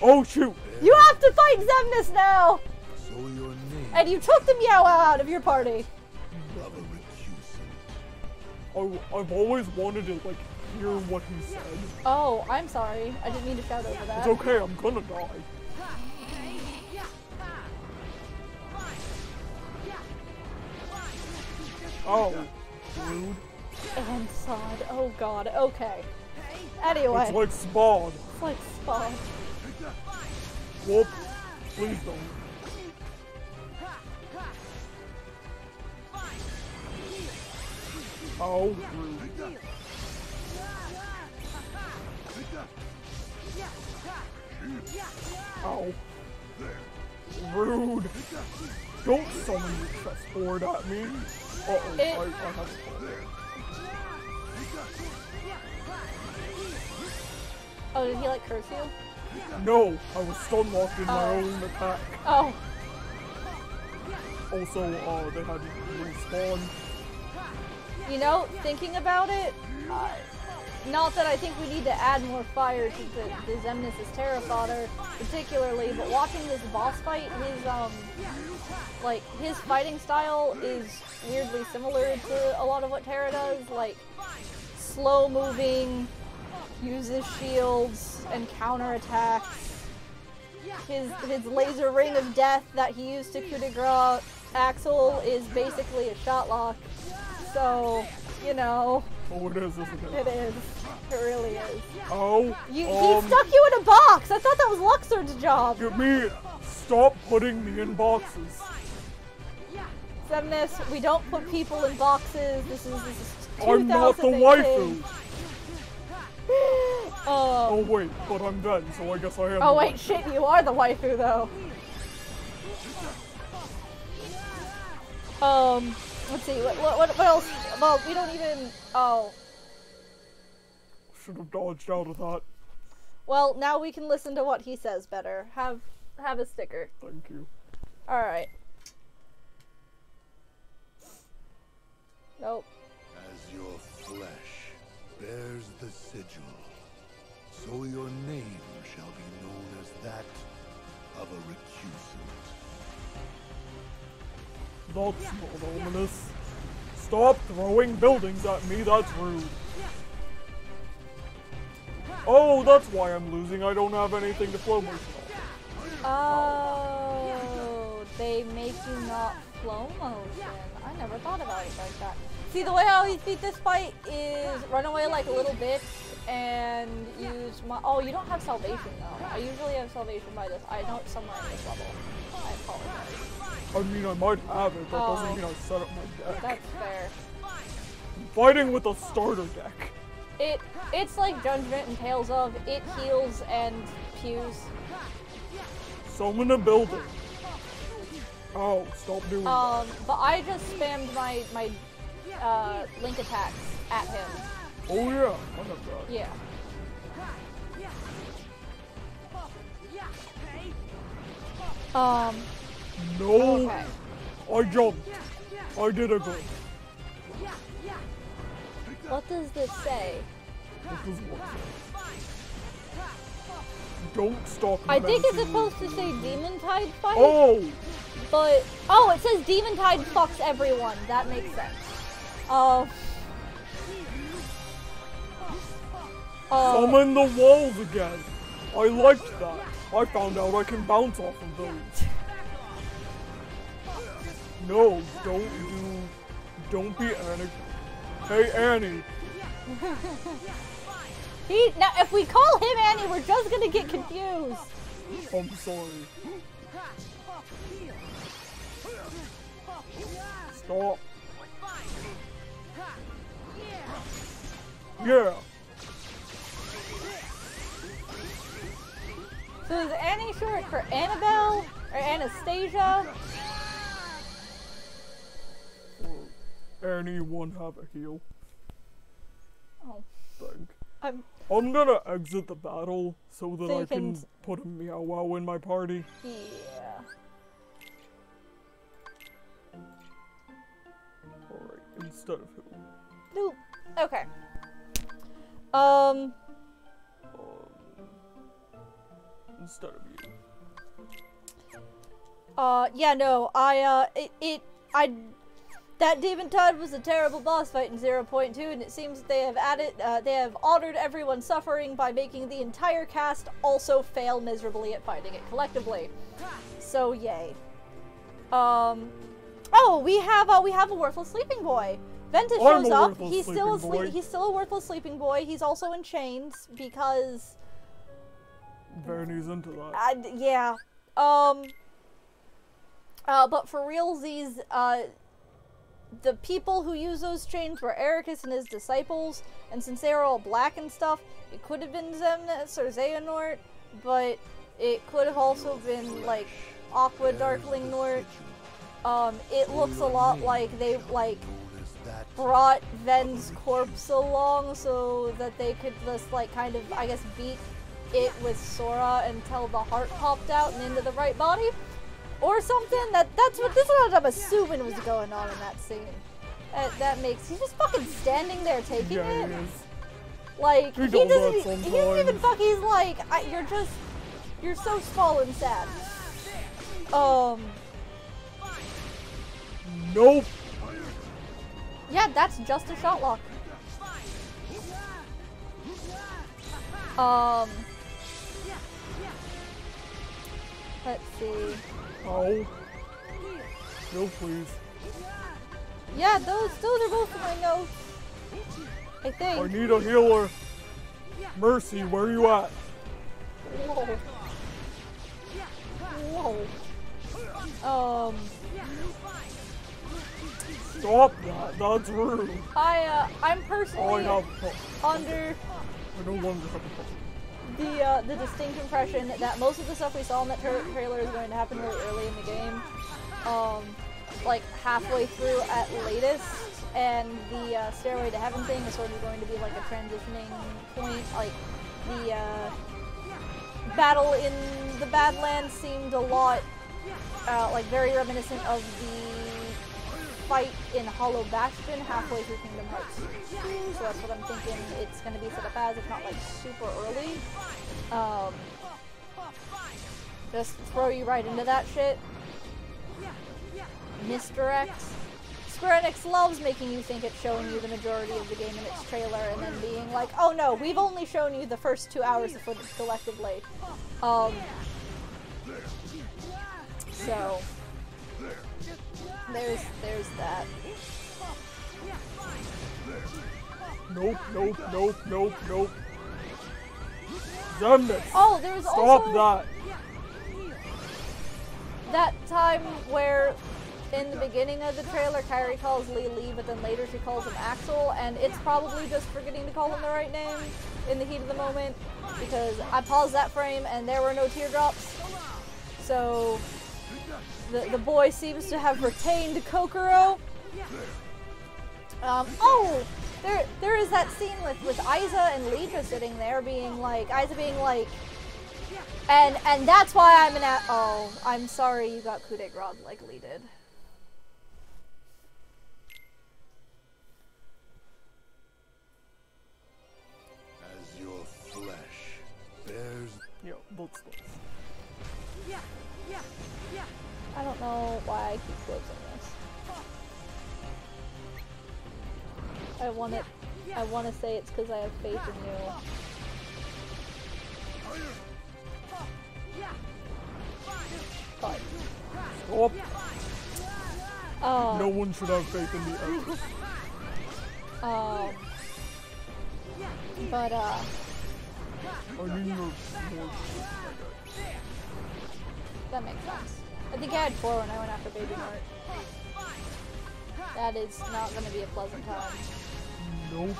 Oh shoot! You have to fight Xemnas now! So your name And you took the Meow out of your party. of a recusant. I've always wanted to like hear what he said. Oh, I'm sorry. I didn't mean to shout over that. It's okay, I'm gonna die. Oh, rude. And Sod. Oh god. Okay. Anyway. It's like Spawn. It's like Spawn. Whoop. Please don't. Oh, rude. Ow. Rude. Don't summon your chessboard at me. Uh-oh, It- I have a problem. Oh, did he like curse you? No, I was stun locked in my Oh. own attack. Oh. Also, they had respawn. You know, thinking about it, not that I think we need to add more fire to the Xemnas' Terra fodder, particularly, but watching this boss fight, his fighting style is weirdly similar to a lot of what Terra does, like, slow moving, uses shields and counterattacks. His laser ring of death that he used to coup de grace Axel is basically a shot lock. So, you know, Oh, it is, isn't it it? is. It really is. Oh, He stuck you in a box! I thought that was Luxord's job! get me. Stop putting me in boxes. Xemnas, we don't put people in boxes. This is I'm not the 2018. waifu. Oh wait, but I'm dead, so I guess I am. Oh the wait, waifu. shit, you are the waifu though. Let's see, what else? Well, we don't even, oh. Should have dodged out of that. Well, now we can listen to what he says better. Have a sticker. Thank you. Alright. Nope. As your flesh bears the sigil, so your name shall be known as that of a recusant. That's not ominous. Stop throwing buildings at me, that's rude. Oh, that's why I'm losing. I don't have anything to flow motion on. Oh, they make you not flow motion. I never thought about it like that. See, the way how he beat this fight is run away like a little bitch and use my... Oh, you don't have salvation though. I usually have salvation by this. I know it's somewhere in this level. I apologize. I mean, I might have it, but that doesn't mean I set up my deck. That's fair. I'm fighting with a starter deck. It's like Judgment and Tales of. It heals and pews. Summon a builder. Oh, stop doing that. But I just spammed my link attacks at him. Oh yeah, I have that. Yeah. No, Okay. I jumped. I did a good. What does this say? What does what say? Don't stalk me. I think it's supposed to say Demon Tide fight. Oh! But oh, it says Demon Tide fucks everyone. That makes sense. Summon the walls again. I liked that. I found out I can bounce off of those. No, don't be Annie. Hey Annie. Now, if we call him Annie, we're just gonna get confused. I'm sorry. Stop. Yeah. So is Annie short for Annabelle or Anastasia? Annie won't have a heal. Oh. Thing. I'm gonna exit the battle so that So I you can can- put a Meow Wow in my party. Yeah. Alright, instead of who? Nope. Okay. Instead of you. Yeah, no, that Demon Tide was a terrible boss fight in 0.2, and it seems that they have altered everyone's suffering by making the entire cast also fail miserably at fighting it collectively. So, yay. Oh, we have a worthless sleeping boy. Ventus I'm shows a up. worthless He's still sleeping boy. he's still a worthless sleeping boy. He's also in chains because Vanny's into that. yeah. But for realsies, the people who use those chains were Ericus and his disciples, and since they were all black and stuff, it could have been Xemnas or Xehanort, but it could have also been, like, Aqua Darkling Nort. It looks a lot like they, like, brought Ven's corpse along so that they could just, like, kind of, I guess, beat it with Sora until the heart popped out and into the right body. Or something. This is what I'm assuming was going on in that scene. That makes... He's just fucking standing there taking Yeah, it. he is. Like, He he does that doesn't even sometimes. fuck... He's like, you're so small and sad. Nope. Yeah, that's just a shot lock. Let's see. Oh. No, please. Yeah, those are both of my notes. I I think. need a healer. Mercy, where you at? Whoa. Whoa. Stop that. That's rude. I'm Oh, personally I under no longer have a phone. the distinct impression that most of the stuff we saw in that trailer is going to happen really early in the game. Like halfway through at latest, and the Stairway to Heaven thing is sort of going to be like a transitioning point. Like the battle in the Badlands seemed a lot like very reminiscent of the fight in Hollow Bastion halfway through Kingdom Hearts 2, so that's what I'm thinking it's going to be set up as, if not like super early. Just throw you right into that shit. Misdirect. Square Enix loves making you think it's showing you the majority of the game in its trailer and then being like, oh no, we've only shown you the first 2 hours of footage collectively. So there's that. Nope, nope, nope, nope, nope. Zemnis! Oh, there was Stop also that! that time where in the beginning of the trailer, Kyrie calls Lee Lee, but then later she calls him Axel, and it's probably just forgetting to call him the right name in the heat of the moment, because I paused that frame and there were no teardrops. So the boy seems to have retained Kokoro. Oh, there is that scene with Aiza and Lita sitting there being like, Aiza being like, and that's why I'm oh, I'm sorry you got coup de grace like Lee did. As your flesh bears. Yeah, let's. I don't know why I keep closing this. I want to say it's because I have faith in you. But Stop! oh, No one should have faith in me ever. but I mean, you're more. that makes sense. I think I had 4 when I went after Baby Mart. That is not going to be a pleasant time. Nope.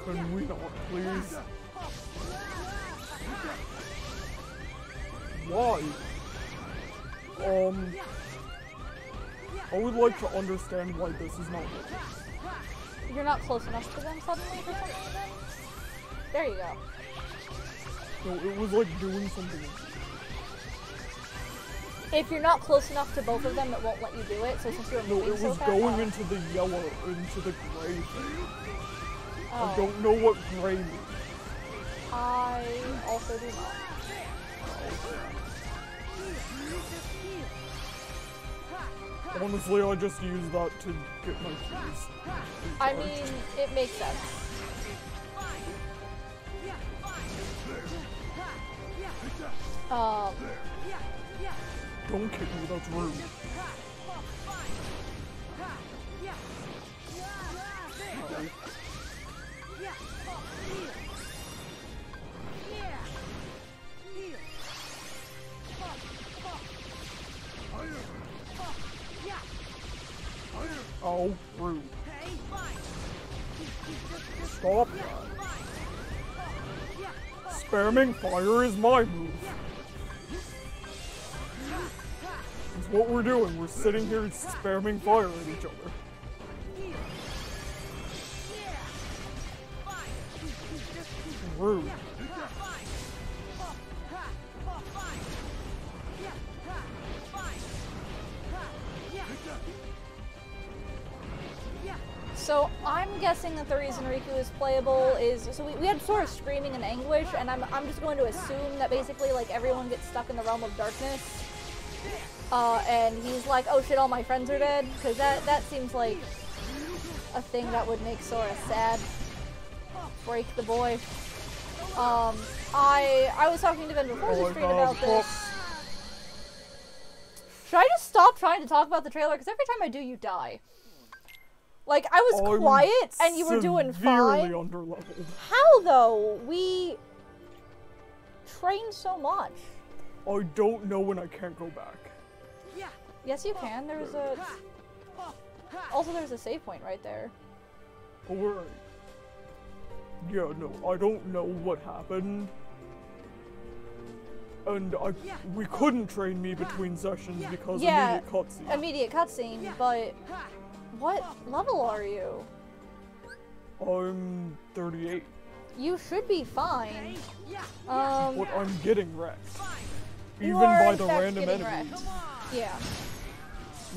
Can we not, please? Why? I would like to understand why this is not working. You're not close enough to them suddenly for some reason? There you go. No, it was like doing something. If you're not close enough to both of them, it won't let you do it, so since you're No, moving it so was fast... going into the yellow, into the gray thing. Oh. I don't know what gray means. I also do not. Honestly, I just use that to get my keys. I mean, it makes sense. Don't kick me, that's rude. Oh, rude. Stop that. Spamming fire is my move. It's what we're doing. We're sitting here spamming fire at each other. Rude. So I'm guessing that the reason Riku is playable is, so we had Sora screaming in anguish, and I'm just going to assume that basically like everyone gets stuck in the realm of darkness. And he's like, oh shit, all my friends are dead, because that seems like a thing that would make Sora sad. Break the boy. I was talking to Ben before the stream about this. Should I just stop trying to talk about the trailer? Because every time I do, you die. Like, I was quiet, and you were doing fine. Severely underleveled. How, though? We trained so much. I don't know when I can't go back. Yes, you can. There's a... Also, there's a save point right there. Alright. Yeah, no, I don't know what happened. And we couldn't train me between sessions because immediate cutscene. Immediate cutscene, but... What level are you? I'm 38. You should be fine. But I'm getting wrecked. You Even are, by in the fact, random getting enemies. wrecked. Yeah.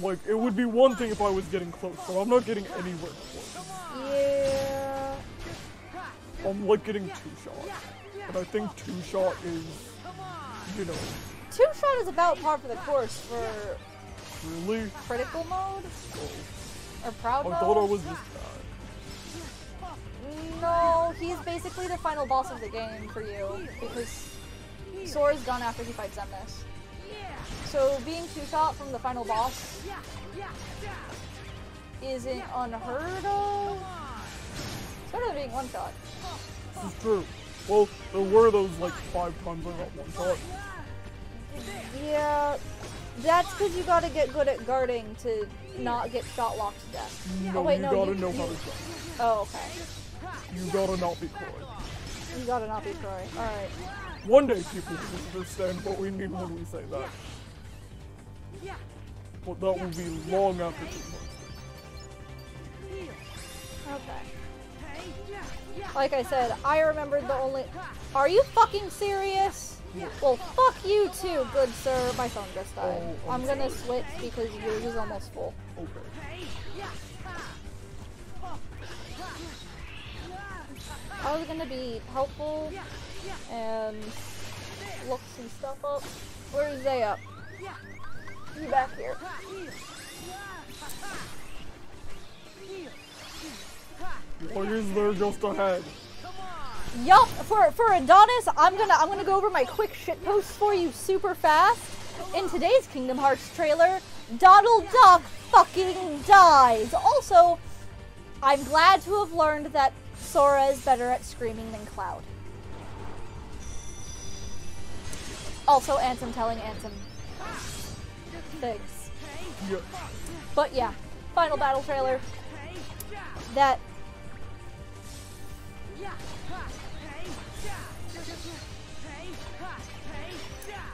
Like, it would be one thing if I was getting close, but I'm not getting anywhere close. Yeah. I'm like getting 2-shot. And I think 2-shot is, you know... 2-shot is about par for the course for... Really? Critical mode? Oh. Or proud mode? I thought I was this bad. No, he's basically the final boss of the game for you, because Sora's gone after he fights Zemnis. So being two-shot from the final boss isn't unheard of. It's better than being one-shot. This is true. Well, there were those like 5 times I got one shot. Yeah, that's because you gotta get good at guarding to not get shot locked to death. No, oh wait, you no, gotta know how to jump. Oh, okay. You gotta not be coy. You gotta not be Troy. Alright. One day people will understand what we mean when we say that. But that will be long after 2 months. Okay. Like I said, I remembered the only... Are you fucking serious? Well, fuck you too, good sir. My phone just died. Oh, I'm gonna switch because yours is almost full. Okay. I was gonna be helpful and look some stuff up. Where's Zaya? You back here. What is there just ahead? Yup, for Adonis, I'm gonna go over my quick shit posts for you super fast. In today's Kingdom Hearts trailer, Donald Duck fucking dies. Also, I'm glad to have learned that Sora is better at screaming than Cloud. Also, Ansem telling Ansem things. Yeah. But yeah, final battle trailer. That.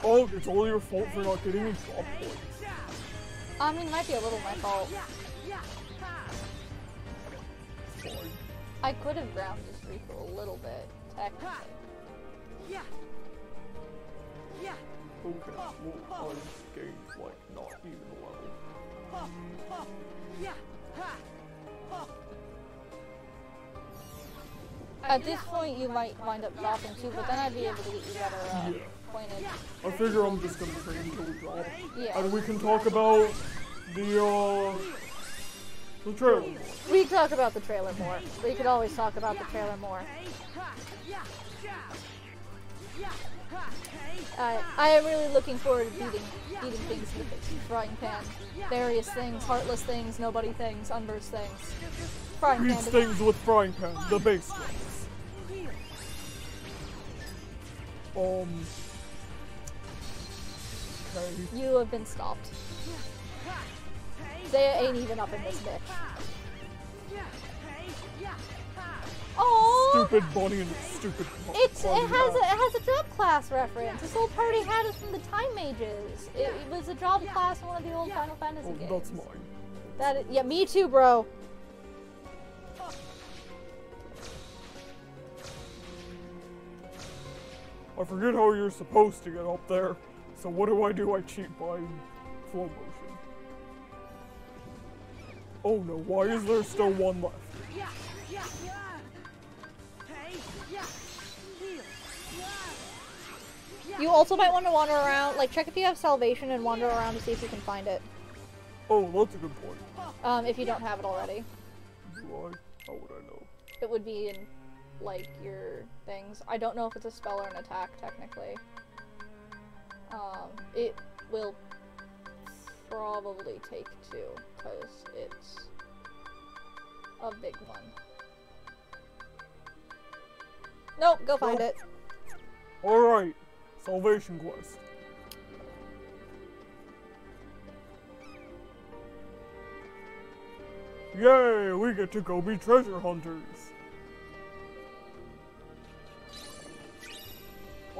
Oh, it's all your fault for not getting any drop points. I mean, it might be a little my fault. Fine. I could have ground this Rico a little bit, technically. Okay, well, I've gained, like, not even a level. At this point, you might wind up dropping too, but then I'd be able to get you better Yeah. pointed. I figure I'm just gonna train until we drop. Yeah. And we can talk about the trailer. We could talk about the trailer more. We could always talk about the trailer more. I am really looking forward to eating things with the frying pan. Various things, heartless things, nobody things, unversed things. Frying pan. Eats things with frying pan, the base ones. Okay. You have been stopped. They ain't even up in this bitch. Oh, Stupid bunny and stupid it has a job class reference. This old party had it from the Time Mages. It was a job class in one of the old Final Fantasy games. That's mine. That is, yeah, me too, bro. I forget how you're supposed to get up there. So what do? I cheat by slow motion. Oh no, why is there still one left? You also might want to wander around, like check if you have salvation and wander around to see if you can find it. Oh, that's a good point. If you don't have it already. Do I? How would I know? It would be in, like, your things. I don't know if it's a spell or an attack, technically. It will probably take 2, because it's a big one. Nope, go find it. Alright, Salvation Quest. Yay, we get to go be treasure hunters.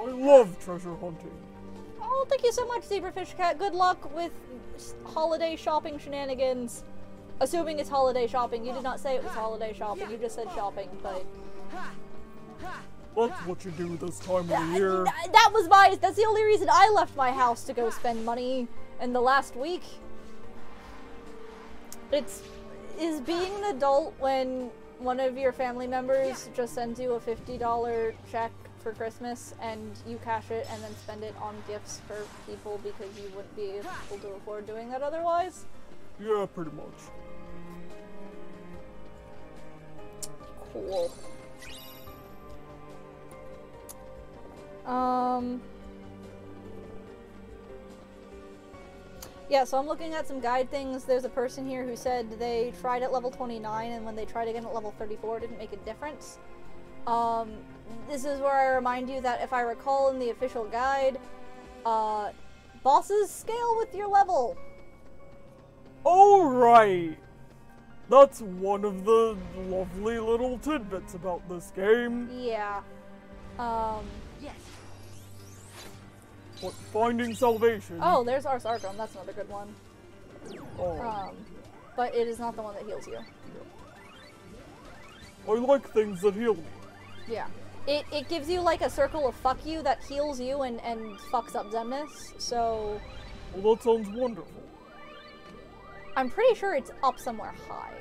I love treasure hunting. Oh, thank you so much, Zebrafish Cat. Good luck with holiday shopping shenanigans. Assuming it's holiday shopping. You did not say it was holiday shopping. You just said shopping, but... That's what you do this time of year. That's the only reason I left my house to go spend money in the last week. Is being an adult when one of your family members just sends you a $50 check for Christmas and you cash it and then spend it on gifts for people because you wouldn't be able to afford doing that otherwise? Yeah, pretty much. Cool. Yeah, so I'm looking at some guide things. There's a person here who said they tried at level 29, and when they tried again at level 34, it didn't make a difference. This is where I remind you that if I recall in the official guide, bosses scale with your level. Alright! That's one of the lovely little tidbits about this game. Yeah. Yes. What, finding salvation? Oh, there's Ars Arkham. That's another good one. Oh. But it is not the one that heals you. I like things that heal me. Yeah. It gives you like a circle of fuck you that heals you and fucks up Zemnis, so... Well, that sounds wonderful. I'm pretty sure it's up somewhere high.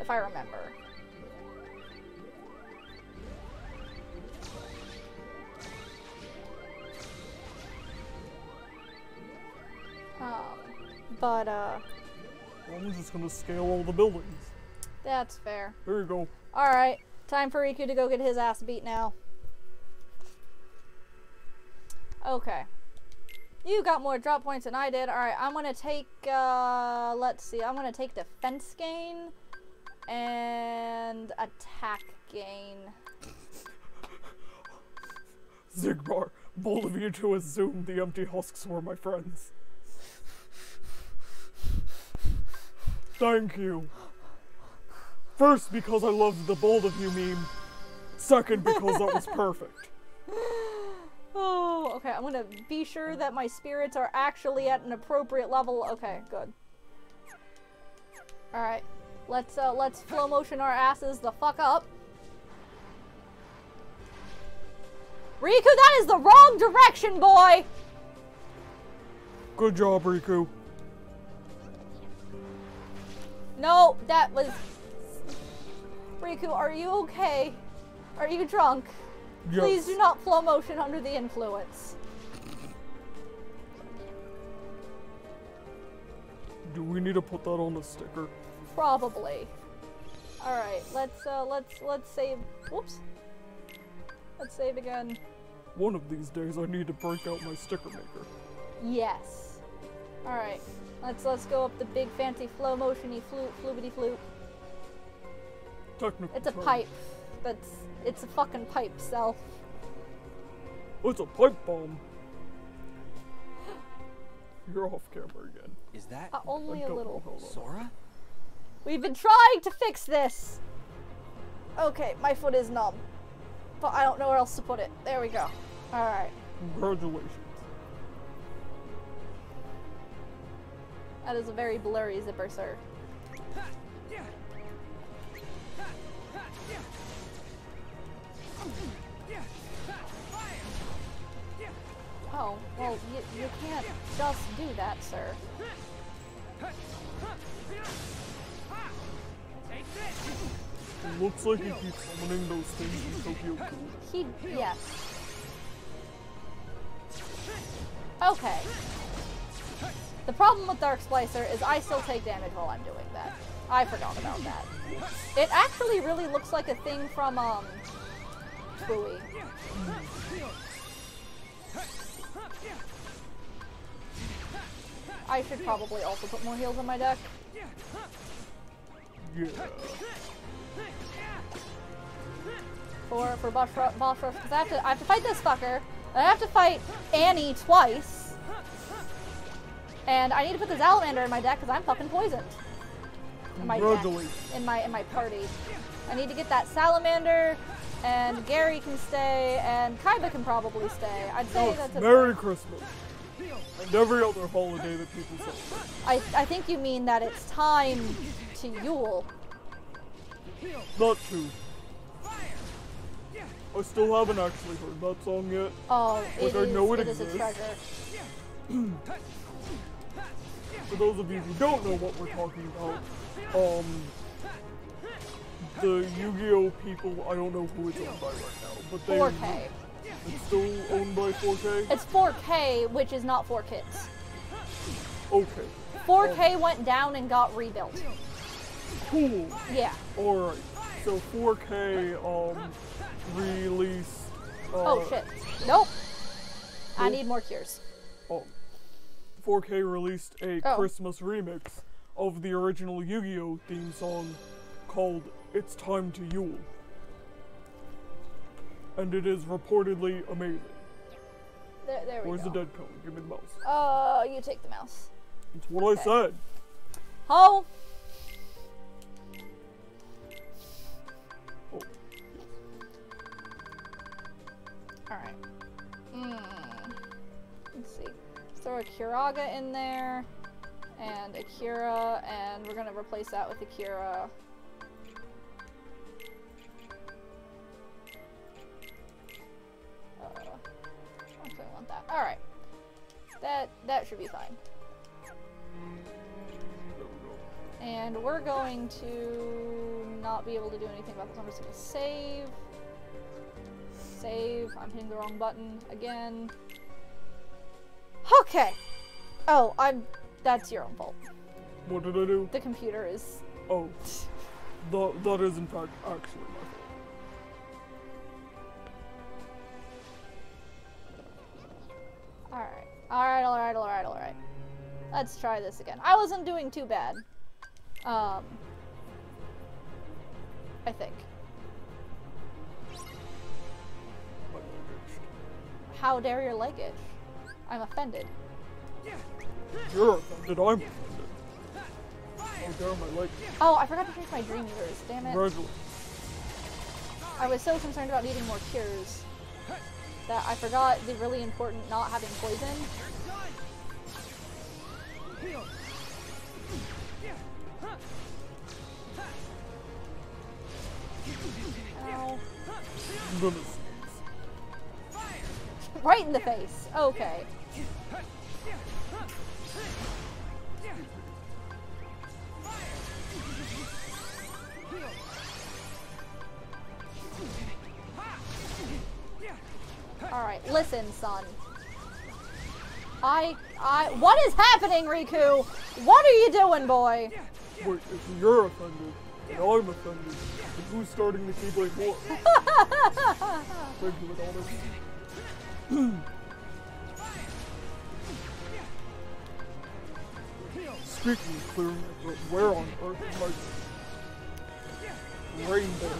If I remember. I'm just gonna scale all the buildings. That's fair. There you go. Alright, time for Riku to go get his ass beat now. Okay. You got more drop points than I did. Alright, I'm gonna take, let's see, I'm gonna take defense gain and attack gain. Zigbar, bold of you to assume the empty husks were my friends. Thank you. First, because I loved the bold of you meme. Second, because that was perfect. Oh, okay, I'm gonna be sure that my spirits are actually at an appropriate level. Okay, good. Alright, let's flow motion our asses the fuck up. Riku, that is the wrong direction, boy! Good job, Riku. No, that was... Riku, are you okay? Are you drunk? Yes. Please do not flow motion under the influence. Do we need to put that on a sticker? Probably. Alright, let's save. Whoops. Let's save again. One of these days I need to break out my sticker maker. Yes. Alright. Let's go up the big fancy flow motion-y floobity floop. Technical It's a term. pipe. It's a fucking pipe, self. It's a pipe bomb. You're off camera again. Is that Only a don't little. know how long. Sora? We've been trying to fix this! Okay, my foot is numb. But I don't know where else to put it. There we go. Alright. Congratulations. That is a very blurry zipper, sir. Oh, well, you can't just do that, sir. It looks like he keeps summoning those things in Tokyo Cool. Yes. Okay. The problem with Dark Splicer is I still take damage while I'm doing that. I forgot about that. It actually really looks like a thing from, Booey. I should probably also put more heals on my deck. Yeah. For boss rush, because I have to fight this fucker, and I have to fight Annie twice. And I need to put the Salamander in my deck because I'm fucking poisoned. In my deck. In my party. I need to get that Salamander, and Gary can stay, and Kaiba can probably stay. I'd say that's a Merry Christmas. And every other holiday that people celebrate. I think you mean that it's time to Yule. Not too. I still haven't actually heard that song yet. Oh, I know it is a exists. treasure. For those of you who don't know what we're talking about, the Yu-Gi-Oh people, I don't know who it's owned by right now, but they 4K. It's still owned by 4K? It's 4K, which is not 4Kids. Okay. 4K went down and got rebuilt. Cool. Yeah. Alright. So 4K, release, Oh shit. Nope. I Nope. need more cures. N4K released a Oh. Christmas remix of the original Yu-Gi-Oh! Theme song called It's Time to Yule. And it is reportedly amazing. There we Where's go. the dead cone? Give me the mouse. You take the mouse. That's what I said. Oh! Oh. Alright. Let's see. Throw a Kiraga in there. And Akira, and we're gonna replace that with Akira. Okay, I want that. Alright. That should be fine. And we're going to not be able to do anything about this. I'm just gonna save. Save. I'm hitting the wrong button again. Okay. Oh, that's your own fault. What did I do? The computer is... Oh. That is in fact actually my fault. Alright. Let's try this again. I wasn't doing too bad. I think. My luggage. How dare your leg itch? I'm offended. You're offended, I'm offended. How dare my leg. Oh, I forgot to change my dream eaters, damn it. Congratulations. I was so concerned about needing more cures that I forgot the really important not having poison. Ow. I'm gonna sneeze. Right in the face. Okay. Alright, listen, son. What is happening, Riku? What are you doing, boy? Wait, if you're offended, and I'm offended, then who's starting the Keyblade War? Thank you with all this. Speaking of clearing it, but where on earth is my rainbow?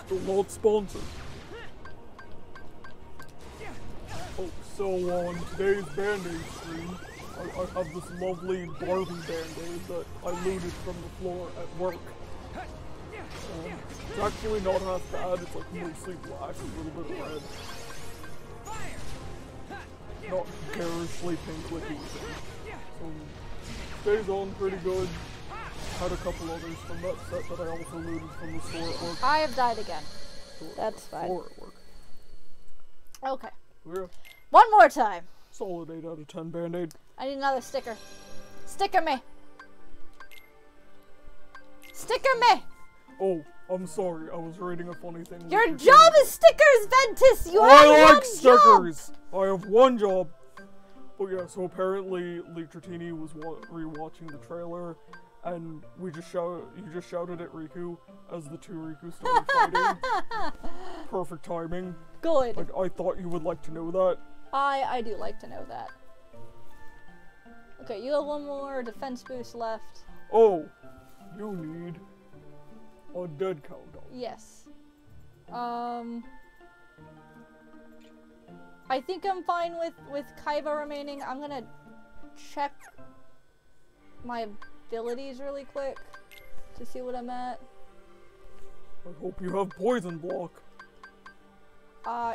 Still not sponsored. Oh, so on today's Band-Aid stream, I have this lovely Barbie Band-Aid that I looted from the floor at work. It's actually not half bad, it's like mostly black, a little bit of red. Not garishly pink like you would think. So, stays on pretty good. Had a couple others from that set that I also looted from the store at work. I have died again. That's fine. Floor at work. Okay. Yeah. One more time. Solid 8 out of 10 Band-Aid. I need another sticker. Sticker me. Sticker me. Oh, I'm sorry. I was reading a funny thing. Your job is stickers, Ventus. You have I like one stickers. I have one job. But yeah, so apparently Leetratini was rewatching the trailer, and you just shouted at Riku as the two Riku started fighting. Perfect timing. Good. Like, I thought you would like to know that. I do like to know that. Okay, you have one more defense boost left. Oh, you need a dead countdown. Yes. I think I'm fine with Kaiba remaining. I'm gonna check my abilities really quick to see what I'm at. I hope you have poison block.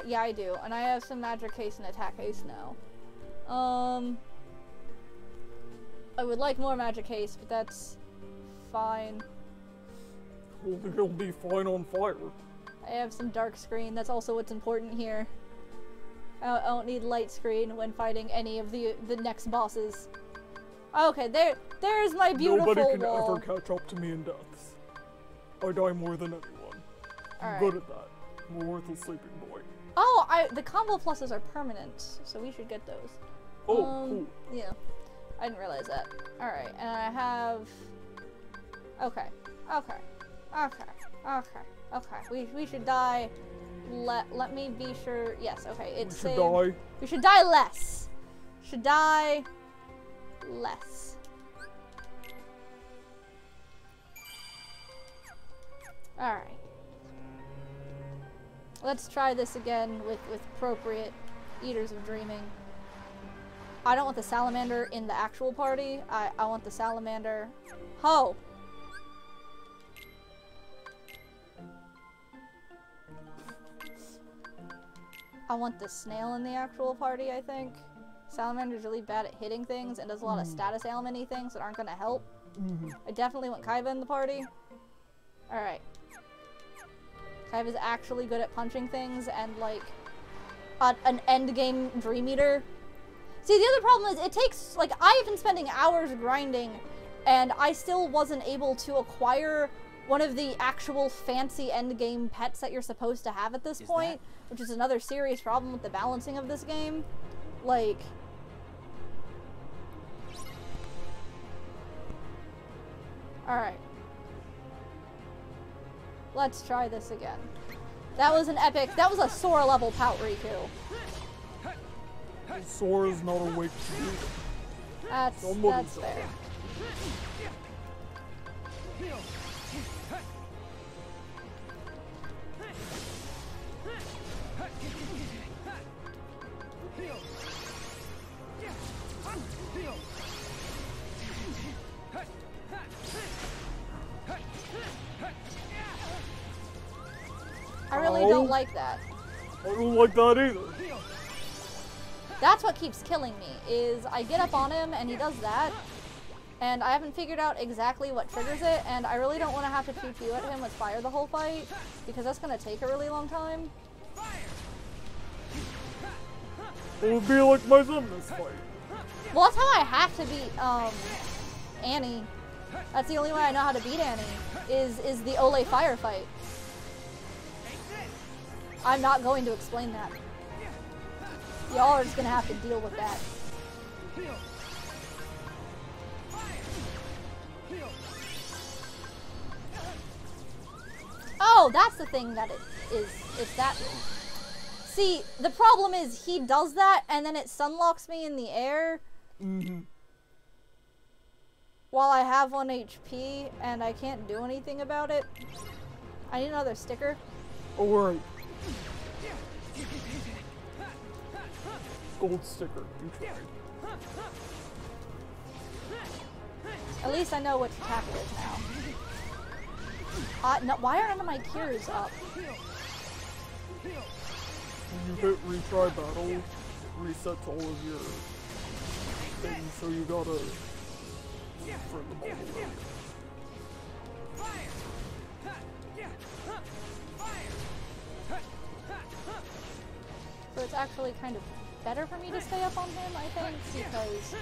Yeah, I do, and I have some magic haste and attack haste now. I would like more magic haste, but that's fine. Well, you'll be fine on fire. I have some dark screen. That's also what's important here. I don't need light screen when fighting any of the next bosses. Okay, there's my beautiful Nobody can wall. ever catch up to me in deaths. I die more than anyone. I'm Alright. good at that. I'm a worthless sleeping boy. Oh, the combo pluses are permanent, so we should get those. Oh, cool. Yeah. I didn't realize that. Alright, and I have... Okay. We should die Let me be sure. Yes, okay. It's We should die. We should die less. Should die less. Alright. Let's try this again with appropriate Eaters of Dreaming. I don't want the salamander in the actual party. I want the salamander. Ho! I want the snail in the actual party, I think. Salamander's really bad at hitting things and does a lot of status ailment-y things that aren't gonna help. I definitely want Kaiba in the party. Alright. Kaiba's actually good at punching things and, like, an endgame Dream Eater. See, the other problem is it takes, like, I've been spending hours grinding and I still wasn't able to acquire one of the actual fancy endgame pets that you're supposed to have at this point, which is another serious problem with the balancing of this game. Like... Alright. Let's try this again. That was an epic, that was a Sora level Pout Riku. Sora's not awake to you. That's fair. I really don't like that. I don't like that either. That's what keeps killing me, is I get up on him and he does that, and I haven't figured out exactly what triggers it, and I really don't want to have to pew-pew at him with fire the whole fight, because that's going to take a really long time. It would be like my son this fight. Well, that's how I have to beat, Annie. That's the only way I know how to beat Annie, is the Ole firefight. I'm not going to explain that. Y'all are just gonna have to deal with that. Oh, that's the thing that it is. It's that. See, the problem is he does that and then it sunlocks me in the air. While I have 1 HP and I can't do anything about it. I need another sticker. Alright. Gold sticker. You tried. At least I know which attack it is now. No, why aren't my cures up? When you hit retry battle, it resets all of your things, so you gotta friend them all the way. So it's actually kind of better for me to stay up on him, I think, because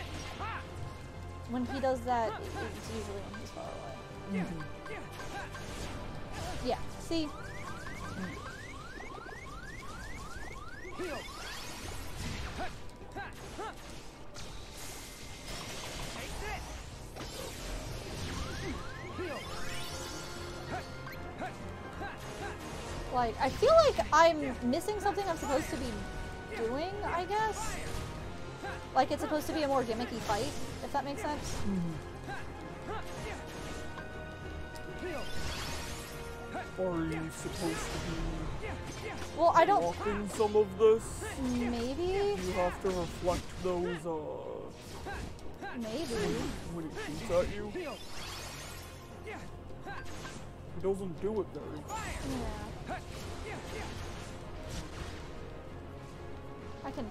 when he does that, it's usually when he's far away. Yeah, see? Like, I feel like I'm missing something I'm supposed to be doing, I guess? Like, it's supposed to be a more gimmicky fight, if that makes sense? Are you supposed to be well, I don't blocking some of this? Maybe? You have to reflect those, Maybe. when he shoots at you. He doesn't do it very well. Yeah. I can...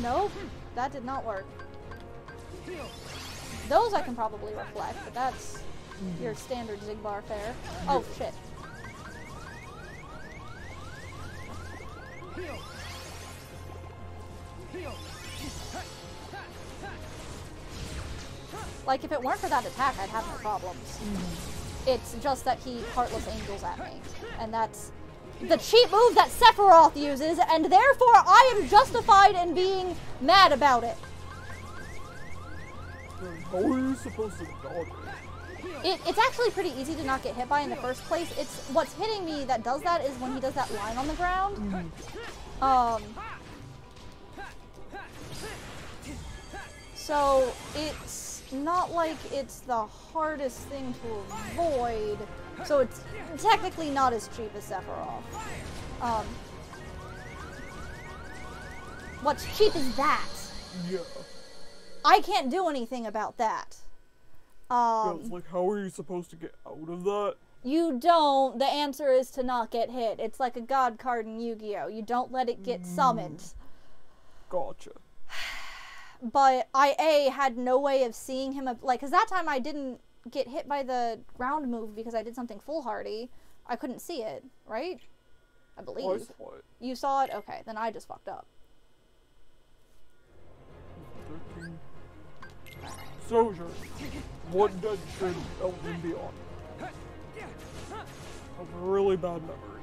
Nope. That did not work. Those I can probably reflect, but that's your standard Zigbar fare. Oh, shit. Like, if it weren't for that attack, I'd have no problems. It's just that he Heartless Angels at me. And that's the cheap move that Sephiroth uses, and therefore I am justified in being mad about it. How are you supposed to dodge it? It's actually pretty easy to not get hit by in the first place. It's what's hitting me that does that is when he does that line on the ground. So it's not like it's the hardest thing to avoid. So it's technically not as cheap as Sephiroth. What's cheap is that. Yeah. I can't do anything about that. Yeah, it's like, how are you supposed to get out of that? You don't. The answer is to not get hit. It's like a god card in Yu-Gi-Oh! You don't let it get summoned. Gotcha. But I had no way of seeing him, like, because that time I didn't get hit by the ground move because I did something foolhardy. I couldn't see it, right? I believe. I saw it. You saw it? Okay, then I just fucked up. 13. Soldier, what dead should Elton be on? I have a really bad memory.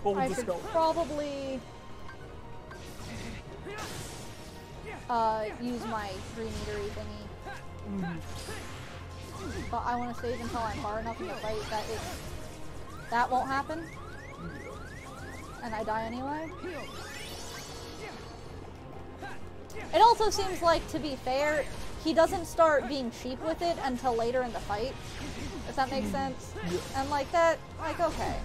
Call I the should skeleton. probably use my 3-meter thingy. But I want to save until I'm far enough in the fight that won't happen. And I die anyway. It also seems like, to be fair, he doesn't start being cheap with it until later in the fight. If that makes sense? And like that, like, okay.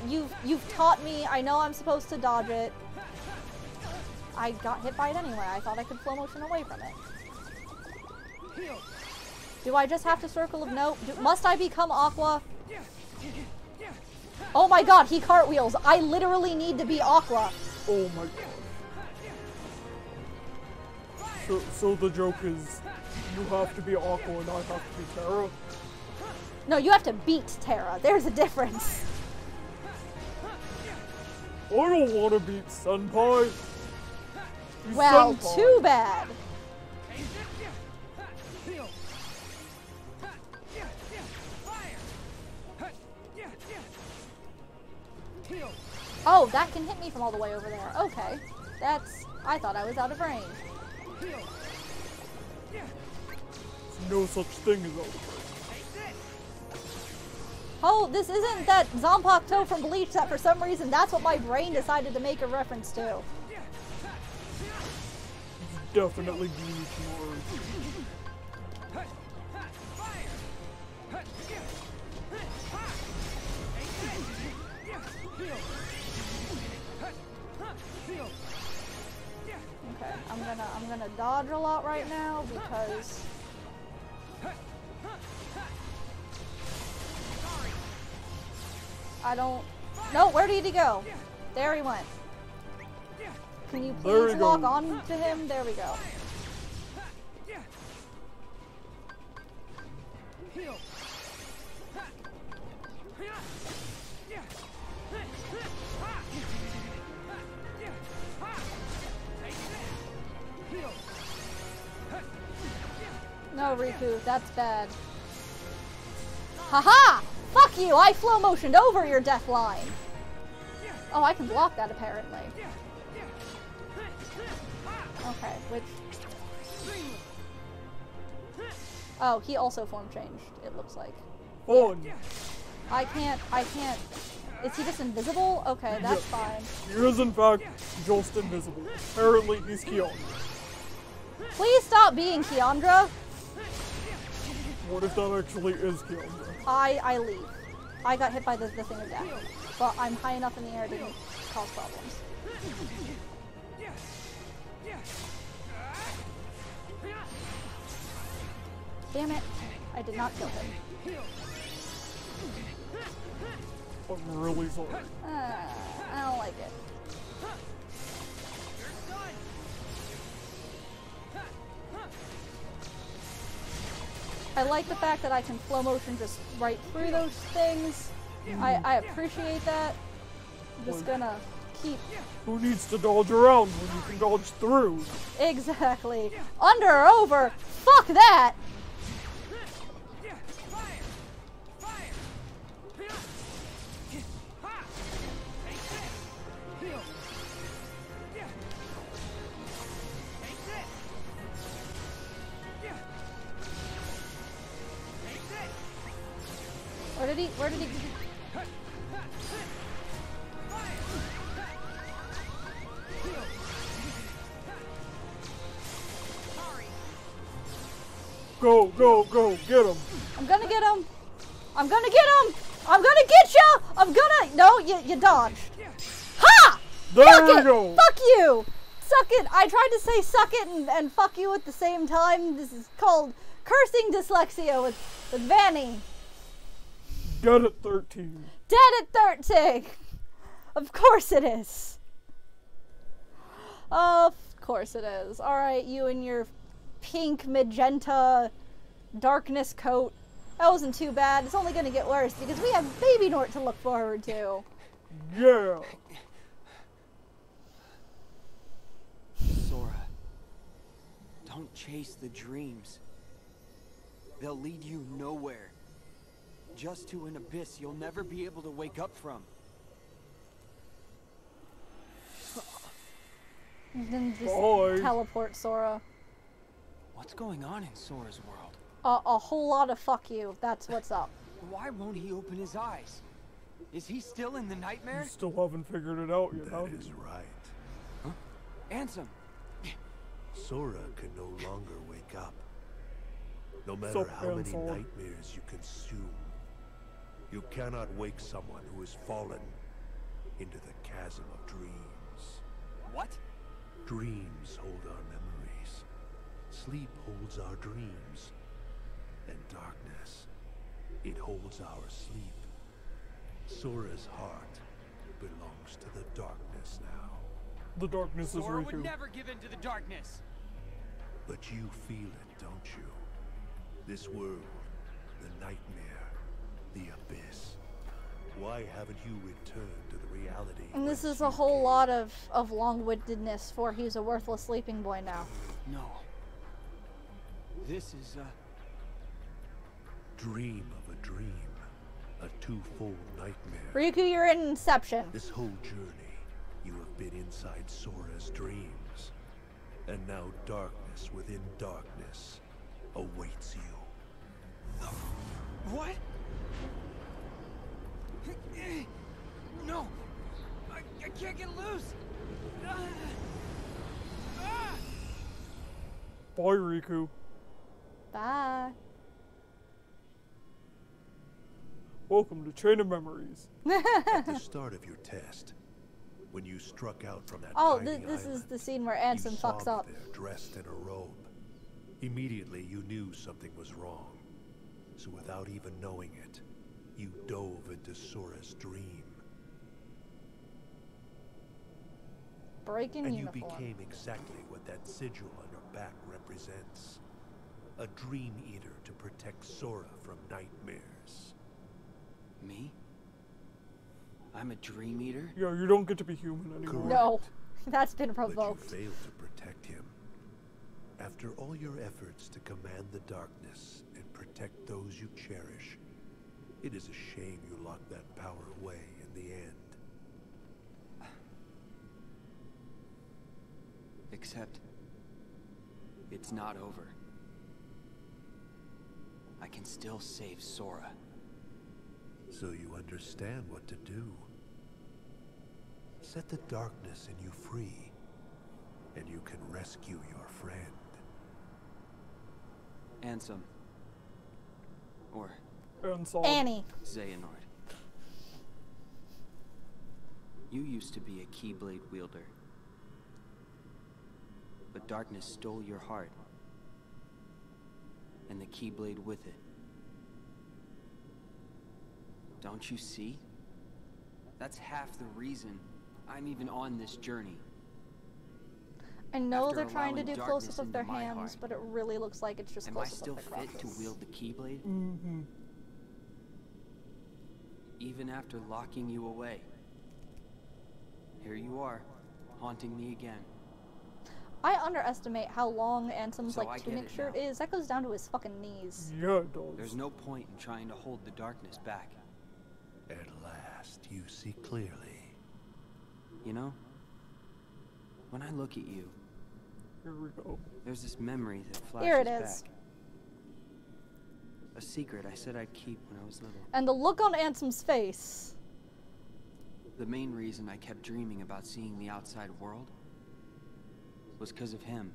You've taught me, I know I'm supposed to dodge it. I got hit by it anyway. I thought I could slow motion away from it. Do I just have to circle of note? Must I become Aqua? Oh my god, he cartwheels. I literally need to be Aqua. Oh my god. So the joke is, you have to be Aqua and I have to be Terra? No, you have to beat Terra. There's a difference. I don't want to beat Senpai. He's Well, Senpai. too bad. Oh, that can hit me from all the way over there. Okay. I thought I was out of range. There's no such thing as out of range. Oh, this isn't that Zanpakuto from Bleach that for some reason that's what my brain decided to make a reference to. It's definitely Bleach more. Okay, I'm gonna dodge a lot right now because I don't. No, where did he go? There he went. Can you please lock on to him? There we go. No, Riku, that's bad. Haha! Fuck you! I flow motioned over your death line! Oh, I can block that apparently. Okay, which... Oh, he also form changed, it looks like. Fun! I can't... Is he just invisible? Okay, that's fine. He is in fact just invisible. Apparently he's Kion. Please stop being Kiandra! What if that actually is Kion? I leave. I got hit by the thing of death. But I'm high enough in the air it didn't cause problems. Damn it. I did not kill him. I'm really sorry. I don't like it. I like the fact that I can flow motion just right through those things. I appreciate that. I'm just gonna keep... Who needs to dodge around when you can dodge through? Exactly. Under or over? Fuck that! Where did he? Go, go, go, get him! I'm gonna get him! I'm gonna get him! I'm gonna get you! I'm gonna. No, you dodged. Ha! There Fuck we it! go! Fuck you! Suck it! I tried to say suck it and fuck you at the same time. This is called cursing dyslexia with Vanny. Dead at 13. Dead at 13! Of course it is. Of course it is. Alright, you and your pink magenta darkness coat. That wasn't too bad. It's only gonna get worse because we have Baby Nort to look forward to. Yeah! Sora, don't chase the dreams. They'll lead you nowhere. Just to an abyss you'll never be able to wake up from. Then just Boy. teleport Sora. What's going on in Sora's world? A whole lot of fuck you. That's what's up. Why won't he open his eyes? Is he still in the nightmare? You still haven't figured it out yet, have That is you? right. Huh? Ansem! Sora can no longer wake up. No So matter how many painful. nightmares you consume, you cannot wake someone who has fallen into the chasm of dreams. What? Dreams hold our memories. Sleep holds our dreams. And darkness, it holds our sleep. Sora's heart belongs to the darkness now. The darkness is Sora would Riku. never give in to the darkness. But you feel it, don't you? This world, the nightmare, the abyss. Why haven't you returned to the reality? And this whence is a you whole came? lot of long-windedness for he's a worthless sleeping boy now. No. This is Dream of a dream. A twofold nightmare. Riku, you're in Inception. This whole journey, you have been inside Sora's dreams. And now darkness within darkness awaits you. What? No! I can't get loose! Bye, Riku. Bye. Welcome to Chain of Memories. At the start of your test, when you struck out from that Oh, tiny this is island, the scene where you Ansem saw fucks me up. there dressed in a robe. Immediately you knew something was wrong. So without even knowing it, you dove into Sora's dream. Breaking And uniform. you became exactly what that sigil on your back represents. A dream eater to protect Sora from nightmares. Me? I'm a dream eater? Yeah, you don't get to be human anymore. Correct. No, that's been But you provoked. failed to protect him. After all your efforts to command the darkness and protect those you cherish, it is a shame you locked that power away in the end. Except, it's not over. I can still save Sora. So you understand what to do. Set the darkness in you free, and you can rescue your friend. Ansem. Or And so Annie. Xehanort. You used to be a Keyblade wielder. But darkness stole your heart. And the Keyblade with it. Don't you see? That's half the reason I'm even on this journey. I know After they're trying to allowing do close-up darkness of their into my hands, heart. but it really looks like it's just Am I close-up still of their fit to crotches. wield the Keyblade? Mm-hmm. Even after locking you away. Here you are, haunting me again. I underestimate how long Ansem's So I like get tunic it shirt now. is. That goes down to his fucking knees. Yeah, it does. There's no point in trying to hold the darkness back. At last, you see clearly. You know? When I look at you, Here we go. there's this memory that flashes Here it is. back. A secret I said I'd keep when I was little. And the look on Ansem's face. The main reason I kept dreaming about seeing the outside world was because of him.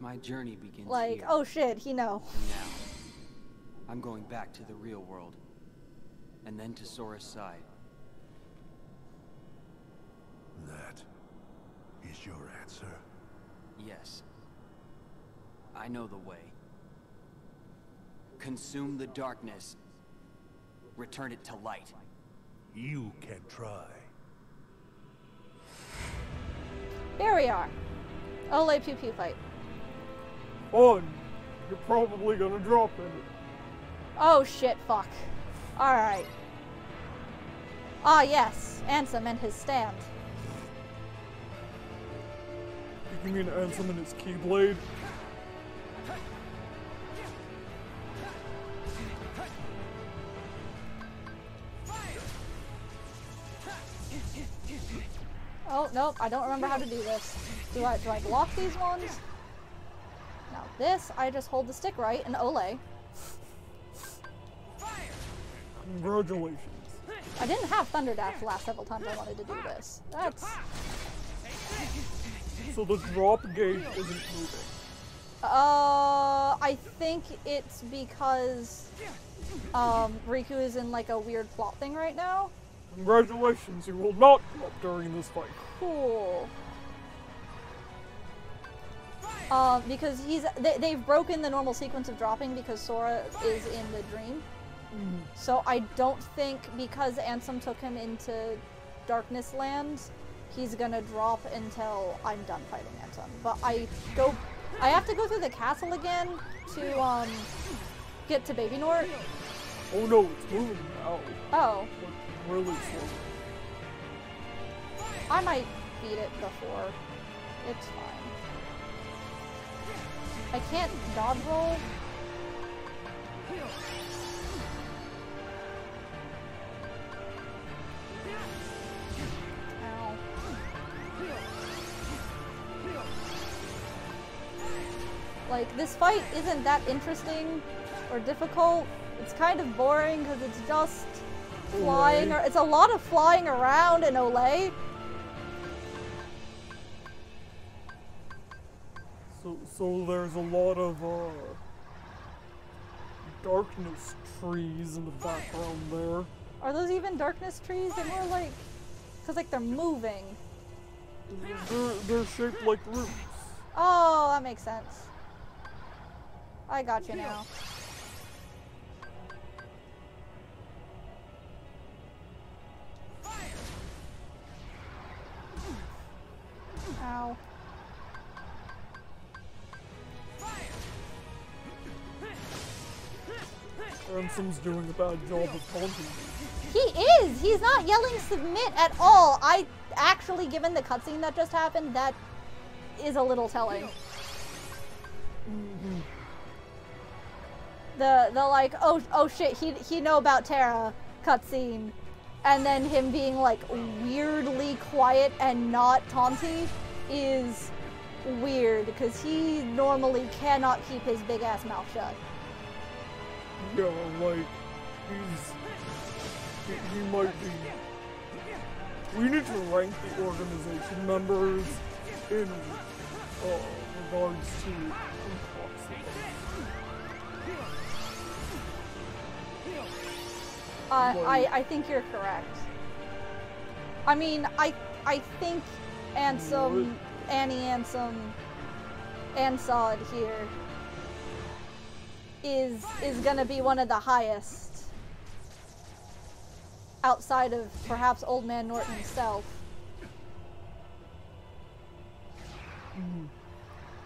My journey begins Like, here. oh shit, he know. And now, I'm going back to the real world. And then to Sora's side. That is your answer? Yes. I know the way. Consume the darkness. Return it to light. You can try. Here we are. Ole Pew Pew fight. Fun. You're probably gonna drop in it. Oh shit, fuck. Alright. Ah yes, Ansem and his stand. You mean Ansem and his Keyblade? Oh, nope, I don't remember how to do this. Do I block these ones? Now this, I just hold the stick right and Ole. Congratulations. I didn't have Thunder Dash the last several times I wanted to do this. That's... So the drop gate isn't moving. I think it's because, Riku is in like a weird plot thing right now. Congratulations, you will not drop during this fight. Cool. Because they've broken the normal sequence of dropping because Sora is in the dream. So I don't think because Ansem took him into Darkness Land, he's gonna drop until I'm done fighting Ansem. But I have to go through the castle again to get to Baby Nort. Oh no, it's moving now. Oh. Like, really slow. I might beat it before. It's fine. I can't dodge roll. Ow. Like, this fight isn't that interesting or difficult. It's kind of boring because it's just flying, or it's a lot of flying around in Ole. So there's a lot of darkness trees in the background there. Are those even darkness trees? They're more like, cause like they're moving. They're shaped like roots. Oh, that makes sense. I got you now. Ow. Ansem's doing a bad job of taunting me. He is! He's not yelling submit at all! Actually, given the cutscene that just happened, that is a little telling. The like, oh shit, he know about Terra cutscene. And then him being like weirdly quiet and not taunty is weird, because he normally cannot keep his big ass mouth shut. Yeah, like, he might be... We need to rank the organization members in regards to I think you're correct. I mean, I think Ansem, Annie Ansem, Ansod here is gonna be one of the highest outside of perhaps Old Man Norton himself.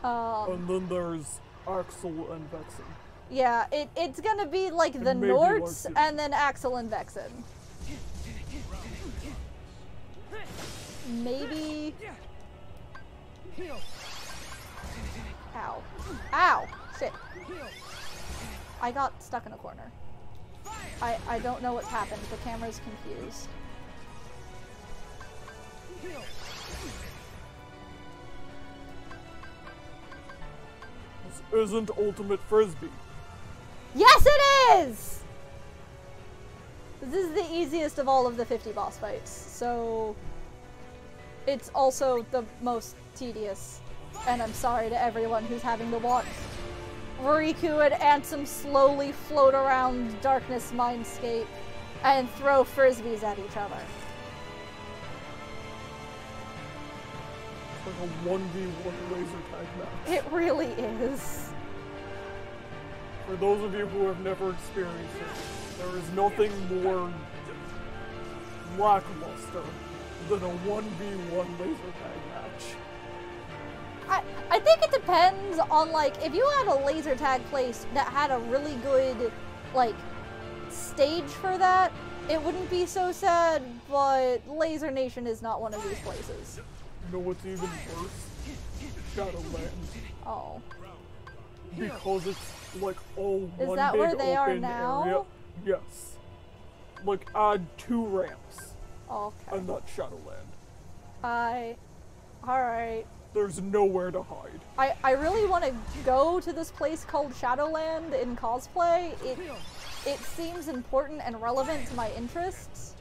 and then there's Axel and Vexen. Yeah, it's gonna be like the maybe Norts Larkin. and then Axel and Vexen. Maybe. Ow. Ow! Shit. I got stuck in a corner. I don't know what's happened. The camera's confused. This isn't Ultimate Frisbee. Yes, it is! This is the easiest of all of the 50 boss fights, so it's also the most tedious. And I'm sorry to everyone who's having to watch Riku and Ansem slowly float around Darkness Mindscape and throw frisbees at each other. It's like a 1v1 laser tag match. It really is. For those of you who have never experienced it, there is nothing more lackluster than a 1v1 laser tag match. I think it depends on, like, if you had a laser tag place that had a really good, like, stage for that, it wouldn't be so sad, but Laser Nation is not one of these places. You know what's even worse? Shadowland. Oh. Because it's, like, all Is one that big where they are open now? area. Yes. Like, add 2 ramps, Okay. and that's Shadowland. Alright. There's nowhere to hide. I really want to go to this place called Shadowland in cosplay. It seems important and relevant to my interests.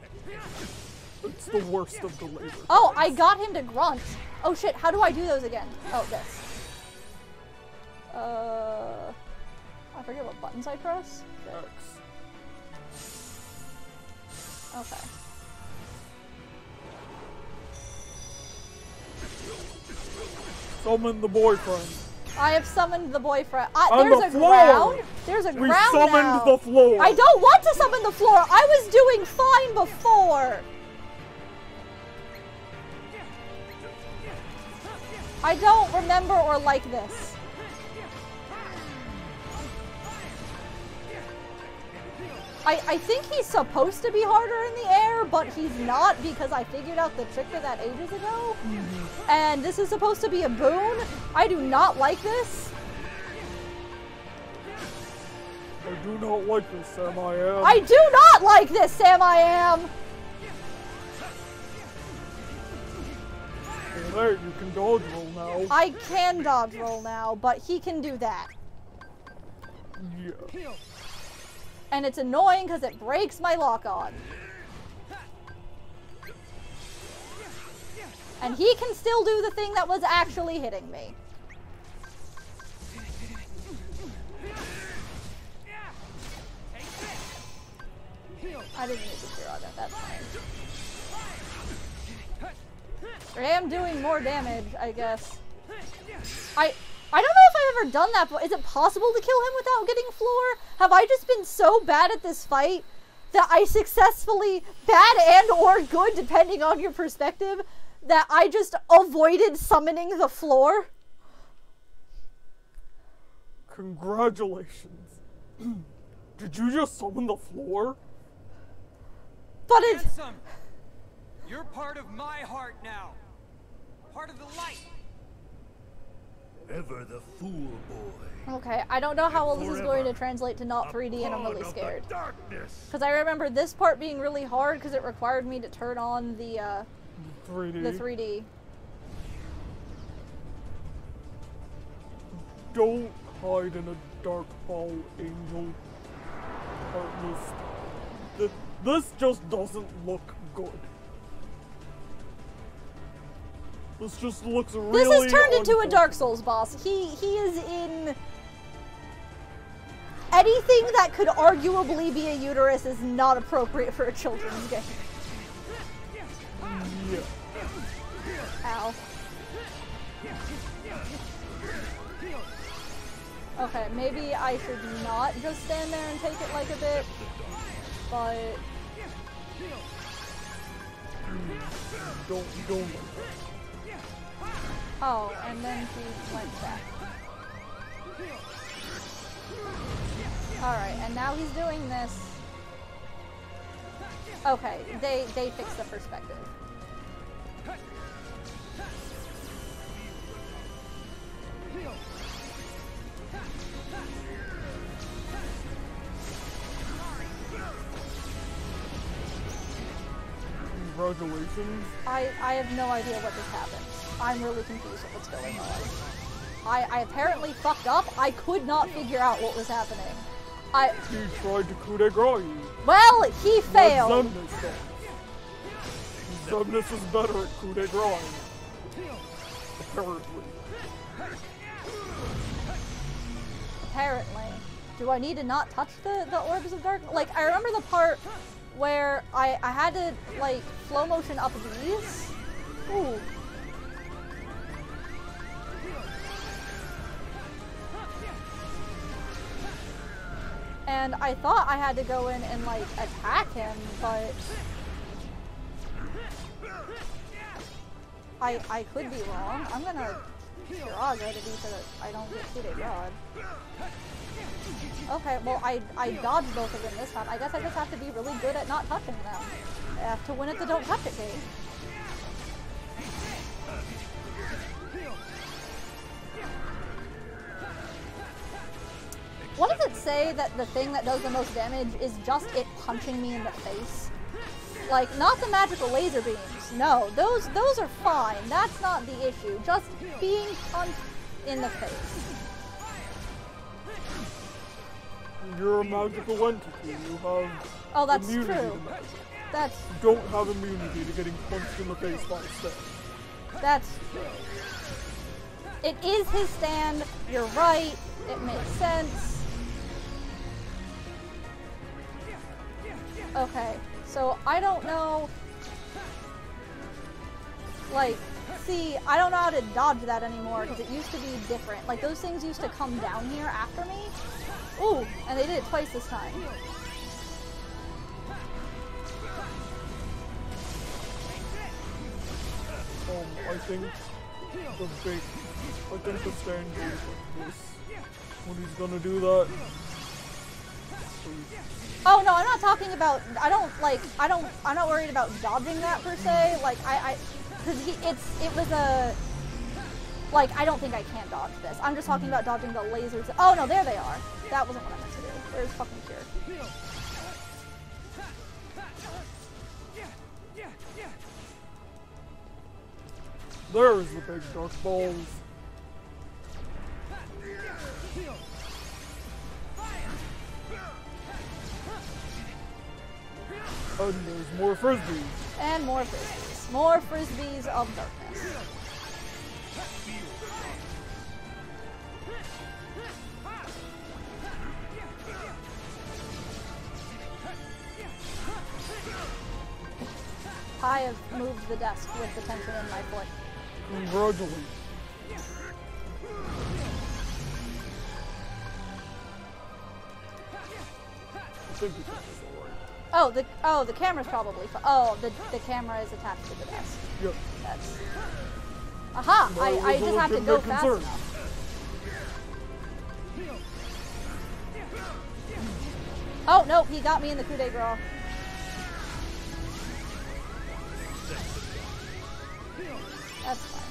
It's the worst of the laser. Oh, I got him to grunt. Oh shit, how do I do those again? Oh, this. I forget what buttons I press. X. Okay. Summon the boyfriend. I have summoned the boyfriend. On There's the a floor. ground. There's a We ground summoned now. the floor. I don't want to summon the floor. I was doing fine before. I don't remember or like this. I think he's supposed to be harder in the air, but he's not because I figured out the trick to that ages ago. And this is supposed to be a boon. I do not like this. I do not like this, Sam I am. I do not like this, Sam I am. Well, there, you can dodge roll now. I can dodge roll now, but he can do that. Yeah. And it's annoying because it breaks my lock on. And he can still do the thing that was actually hitting me. I didn't need to zero that, that's fine. I am doing more damage, I guess. I don't know if I've ever done that, but is it possible to kill him without getting floor? Have I just been so bad at this fight that I successfully, bad and or good depending on your perspective, that I just avoided summoning the floor? Congratulations. Did you just summon the floor? But it's... Ansem, you're part of my heart now. Part of the light. Ever the fool boy. Okay, I don't know how well this is going to translate to not 3D, and I'm really scared. Darkness. Because I remember this part being really hard because it required me to turn on the 3D. the 3D. Don't hide in a dark hall, Angel. Heartless. This just doesn't look good. This just looks really This has turned into a unfortunate. Dark Souls boss. He is in... Anything that could arguably be a uterus is not appropriate for a children's game. Yeah. Ow. Okay, maybe I should not just stand there and take it like a bit, but... Don't. Oh, and then he went back. Alright, and now he's doing this. Okay, they fixed the perspective. Congratulations. I have no idea what just happened. I'm really confused at what's going on. I apparently fucked up. I could not figure out what was happening. He tried to coup de grace you. Well, he failed. Like Zemnis does. Zemnis is better at coup de grace. Apparently. Apparently. Do I need to not touch the orbs of dark? Like, I remember the part where I had to, like, slow motion up these. Ooh. And I thought I had to go in and, like, attack him, but I could be wrong. I'm gonna Shiraga to be sure that I don't get coup de grace. Okay, well, I dodged both of them this time. I guess I just have to be really good at not touching them. I have to win at the don't touch it game. What does it say that the thing that does the most damage is just it punching me in the face? Like, not the magical laser beams. No, those are fine. That's not the issue. Just being punched in the face. You're a magical entity. You have Oh, that's immunity true. to magic. That's You don't have immunity to getting punched in the face by a step. That's true. It is his stand. You're right. It makes sense. Okay, so I don't know. Like, see, I don't know how to dodge that anymore because it used to be different. Like, those things used to come down here after me. Ooh, and they did it twice this time. I think the stand goes like this. When he's gonna do that. Oh no, I'm not talking about. I'm not worried about dodging that per se. Like because it was a. Like, I don't think I can dodge this. I'm just talking about dodging the lasers. Oh no, there they are. That wasn't what I meant to do. Where's fucking Cure? There's the big dark balls. And there's more frisbees. And more frisbees. More frisbees of darkness. I have moved the desk with the tension in my foot. Congratulations. I think this is alright. Oh, the camera's probably the camera is attached to the desk. Yep. That's aha! No, I just have to go fast concern. enough. Oh no, he got me in the coup de grace. That's fine.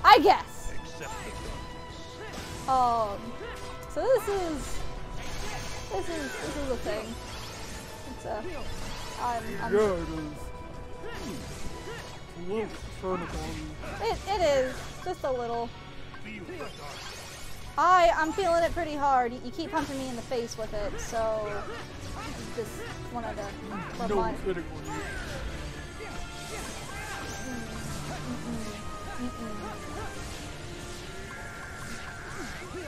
I guess. So this is a thing. It's I'm Yeah, it is. A little turnip on you. It is just a little. I'm feeling it pretty hard. You keep punching me in the face with it, so just wanted to remind. No kidding on you.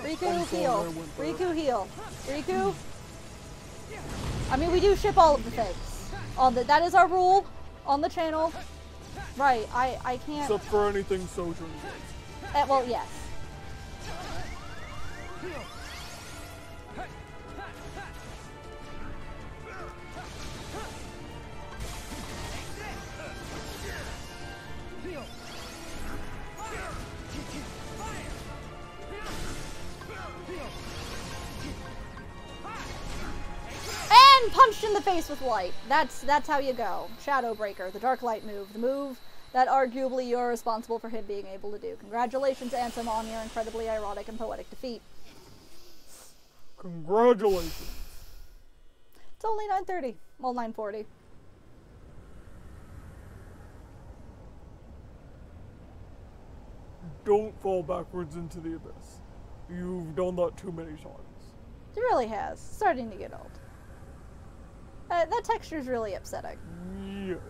Riku, heal. Riku, heal. Riku. I mean, we do ship all of the things. That is our rule on the channel. Right, I can't. Except for anything Sojourn does. Well, yes. And punched in the face with light. That's how you go. Shadow Breaker, the Dark Light move. The move that arguably you're responsible for him being able to do. Congratulations, Ansem, on your incredibly ironic and poetic defeat. Congratulations. It's only 9:30. Well, 9:40. don't fall backwards into the abyss. You've done that too many times. It really has. It's starting to get old. That texture's really upsetting. Yeah, it is.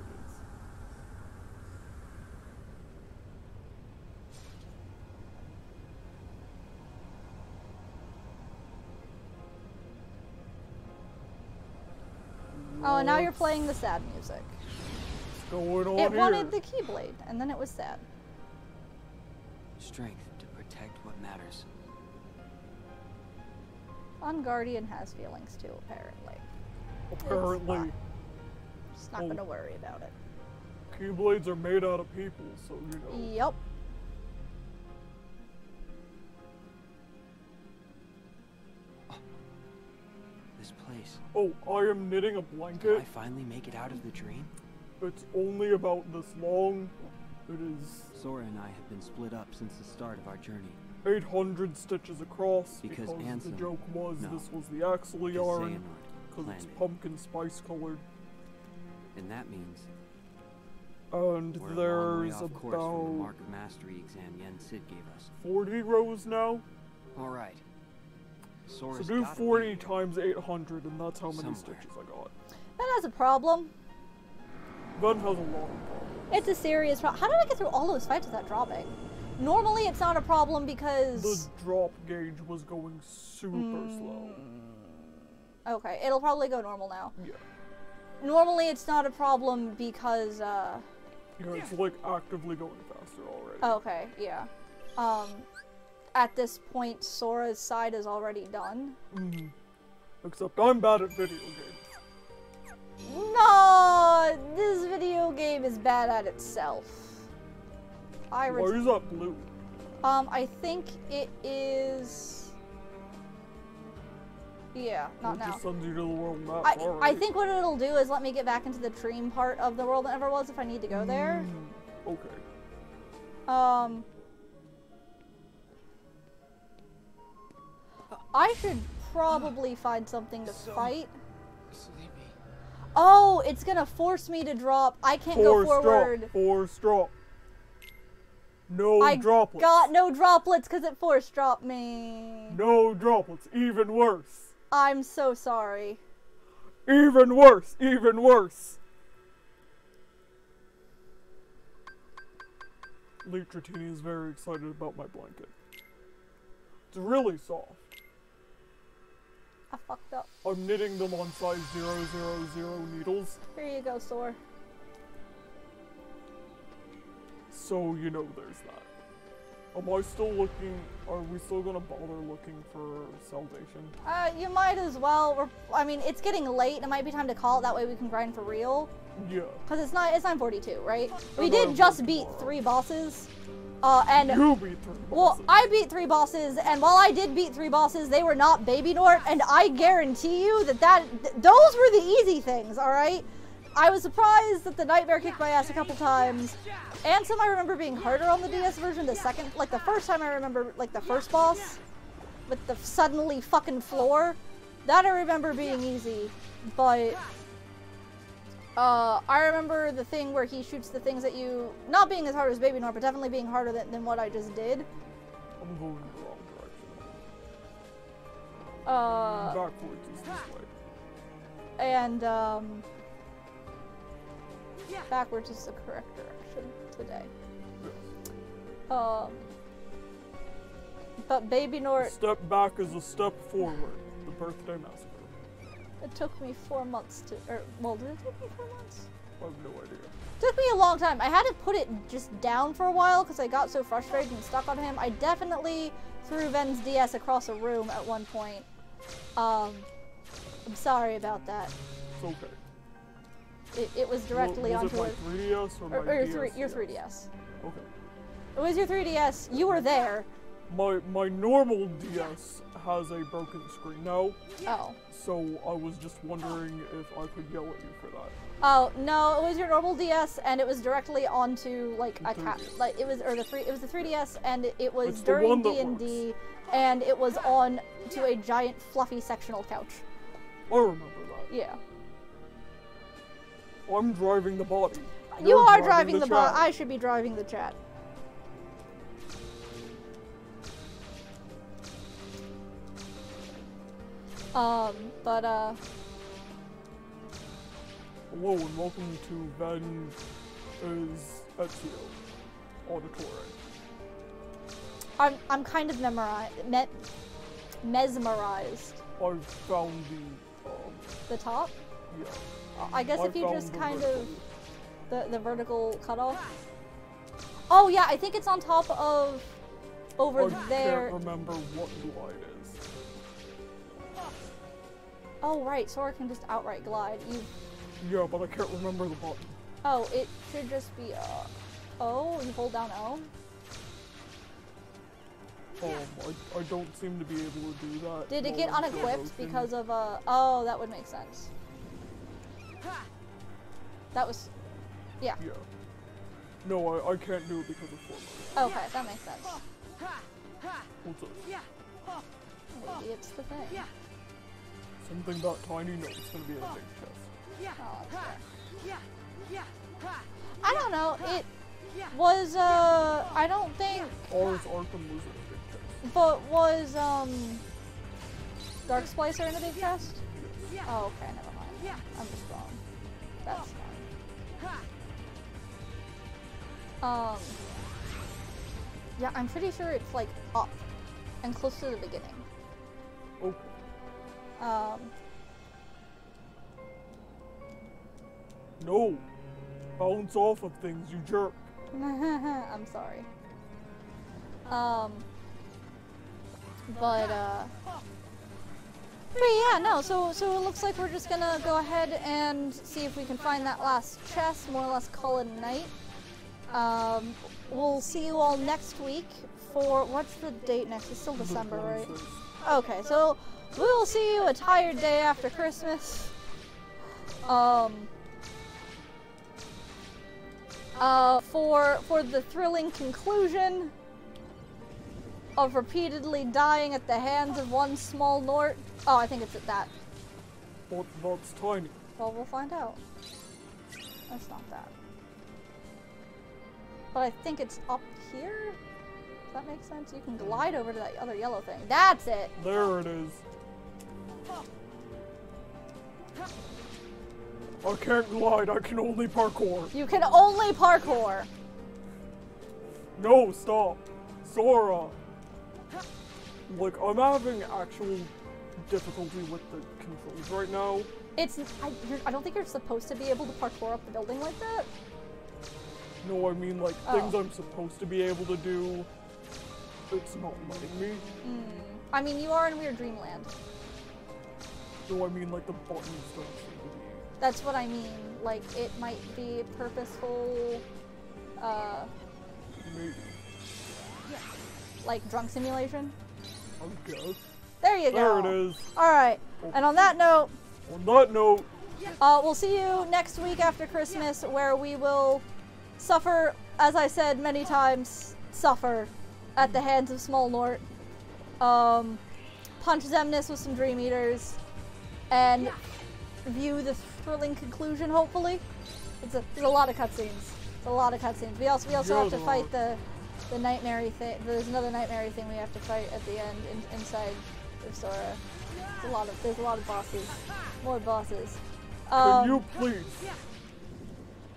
Oh, and now you're playing the sad music. What's going on It here? wanted the Keyblade, and then it was sad. Strength to protect what matters. On Guardian has feelings too, apparently. Apparently. Just not gonna worry about it. Keyblades are made out of people, so you know. Yep. This place. Oh, I am knitting a Did I blanket. finally make it out of the dream? It's only about this long. It is Sora and I have been split up since the start of our journey. 800 stitches across Because the Ansem- joke was no, this was the axle Because yarn Xehanort because it's planned it. pumpkin spice colored. And that means And we're a long way there's off course from the about Mark of Mastery exam Yen Sid gave us. 40 rows now. All right. So Sora's do gotta 40 be here. times 800 and that's how many Somewhere. stitches I got. That has a problem. Gun has a lot of problems. It's a serious problem. How did I get through all those fights without dropping? Normally it's not a problem because... The drop gauge was going super slow. Okay, it'll probably go normal now. Yeah. Normally it's not a problem because, Yeah, it's like actively going faster already. Okay, yeah. At this point, Sora's side is already done. Except I'm bad at video games. No! This video game is bad at itself. Why is that blue? I think it is... Yeah, not It now. just sends you to the world map. I alright. think what it'll do is let me get back into the dream part of the world that never was if I need to go there. Okay. I should probably find something to fight. Oh, it's gonna force me to drop. I can't go forward. Force drop. No I droplets. got no droplets because it force dropped me. No droplets. Even worse. I'm so sorry. Even worse. Even worse. Leetratini is very excited about my blanket. It's really soft. I fucked up. I'm knitting them on size 000 needles, Here you go, Sora. so you know there's that. Am I still looking? Are we still gonna bother looking for Salvation? You might as well. I mean, it's getting late. It might be time to call it. That way we can grind for real. Yeah. Cause it's 9:42, right? We And did I'm just working beat tomorrow. 3 bosses. And You beat 3 well, bosses. I beat 3 bosses, and while I did beat 3 bosses, they were not Baby Nort, and I guarantee you that those were the easy things, alright? I was surprised that the Nightmare kicked my ass a couple times. Ansem I remember being harder on the DS version, the first time I remember, like, the first boss, with the suddenly fucking floor. That I remember being easy, but... I remember the thing where he shoots the things at you, not being as hard as Baby Nort, but definitely being harder than what I just did. I'm going in the wrong direction. Backwards is this way. And, backwards is the correct direction today. But Baby Nort, Step back is a step forward. The birthday massacre. it took me 4 months to, well, did it take me 4 months? I have no idea. It took me a long time. I had to put it just down for a while because I got so frustrated and stuck on him. I definitely threw Ven's DS across a room at one point. I'm sorry about that. It's okay. It was directly was onto it my 3DS or my DS? your 3DS. Okay. It was your 3DS. You were there. My normal DS has a broken screen now, Oh. so I was just wondering if I could yell at you for that. Oh no! It was your normal DS, and it was directly onto like a cat. 3DS. Like it was, or it was the 3DS, and it was It's the during one that D&D, and it was on to a giant fluffy sectional couch. I remember that. Yeah. I'm driving the body. You You're are driving the chat. I should be driving the chat. But Hello and welcome to Ben is Ezio Auditory. I'm kind of mesmerized. I found The top? yeah. I guess I if you found just the kind vertical. of the vertical cutoff. Oh yeah, I think it's on top of over I there. can't remember what glide is. Oh right, Sora can just outright glide. Yeah, but I can't remember the button. Oh, it should just be O. You hold down O. I don't seem to be able to do that. Did it get while in slow unequipped motion. because of oh, that would make sense. That was, yeah. Yeah. No, I can't do it because of slow motion. Okay, that makes sense. What's up? Maybe it's the thing. Something that tiny? No, it's gonna be in a big chest. Oh, that's fair. I don't know. It was I don't think, Ours Arkham was in a big chest. but was Dark Splicer in a big chest? Oh, okay, never mind. I'm just wrong. That's fine. Yeah, I'm pretty sure it's like up and close to the beginning. Okay. No! Bounce off of things, you jerk. I'm sorry. But yeah, no, so it looks like we're just gonna go ahead and see if we can find that last chest, more or less call it a night. We'll see you all next week for, what's the date next? It's still December, right? Okay, so we'll see you a tired day after Christmas. For the thrilling conclusion of repeatedly dying at the hands of one small Nort. Oh, I think it's at that. But that's tiny. Well, we'll find out. That's not that. But I think it's up here? Does that make sense? You can glide over to that other yellow thing. That's it! There it is. I can't glide, I can only parkour. You can only parkour! No, stop. Sora. Like, I'm having actual difficulty with the controls right now. It's, I don't think you're supposed to be able to parkour up the building like that. No, I mean, like, things I'm supposed to be able to do, it's not letting me. I mean, you are in Weird Dreamland. No, I mean, like, the buttons don't seem to be. That's what I mean. Like, it might be purposeful, Maybe. like drunk simulation. I guess. There you go. There it is. Alright, and on that note, we'll see you next week after Christmas, where we will suffer, as I said many times, suffer at the hands of Small Nort. Punch Zemnis with some Dream Eaters, and view the thrilling conclusion, hopefully. There's a lot of cutscenes. It's a lot of cutscenes. We also have to fight the nightmare thing. There's another nightmare thing we have to fight at the end inside of Sora. There's a lot of bosses. More bosses. Can you please?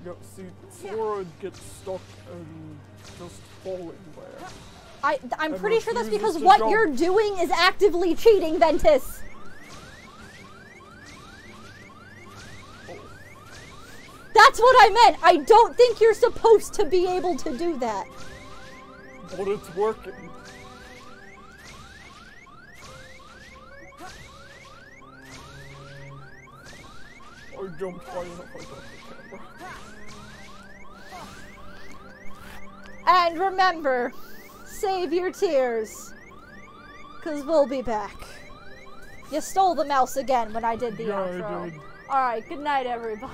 Yeah, see, Sora gets stuck and just falling there. I'm pretty sure that's because refuses to what jump. you're doing is actively cheating, Ventus. That's what I meant. I don't think you're supposed to be able to do that. But it's working. I jumped high enough, I got the camera. And remember, save your tears, because we'll be back. You stole the mouse again when I did the Yeah, outro. I did. Alright, good night, everybody.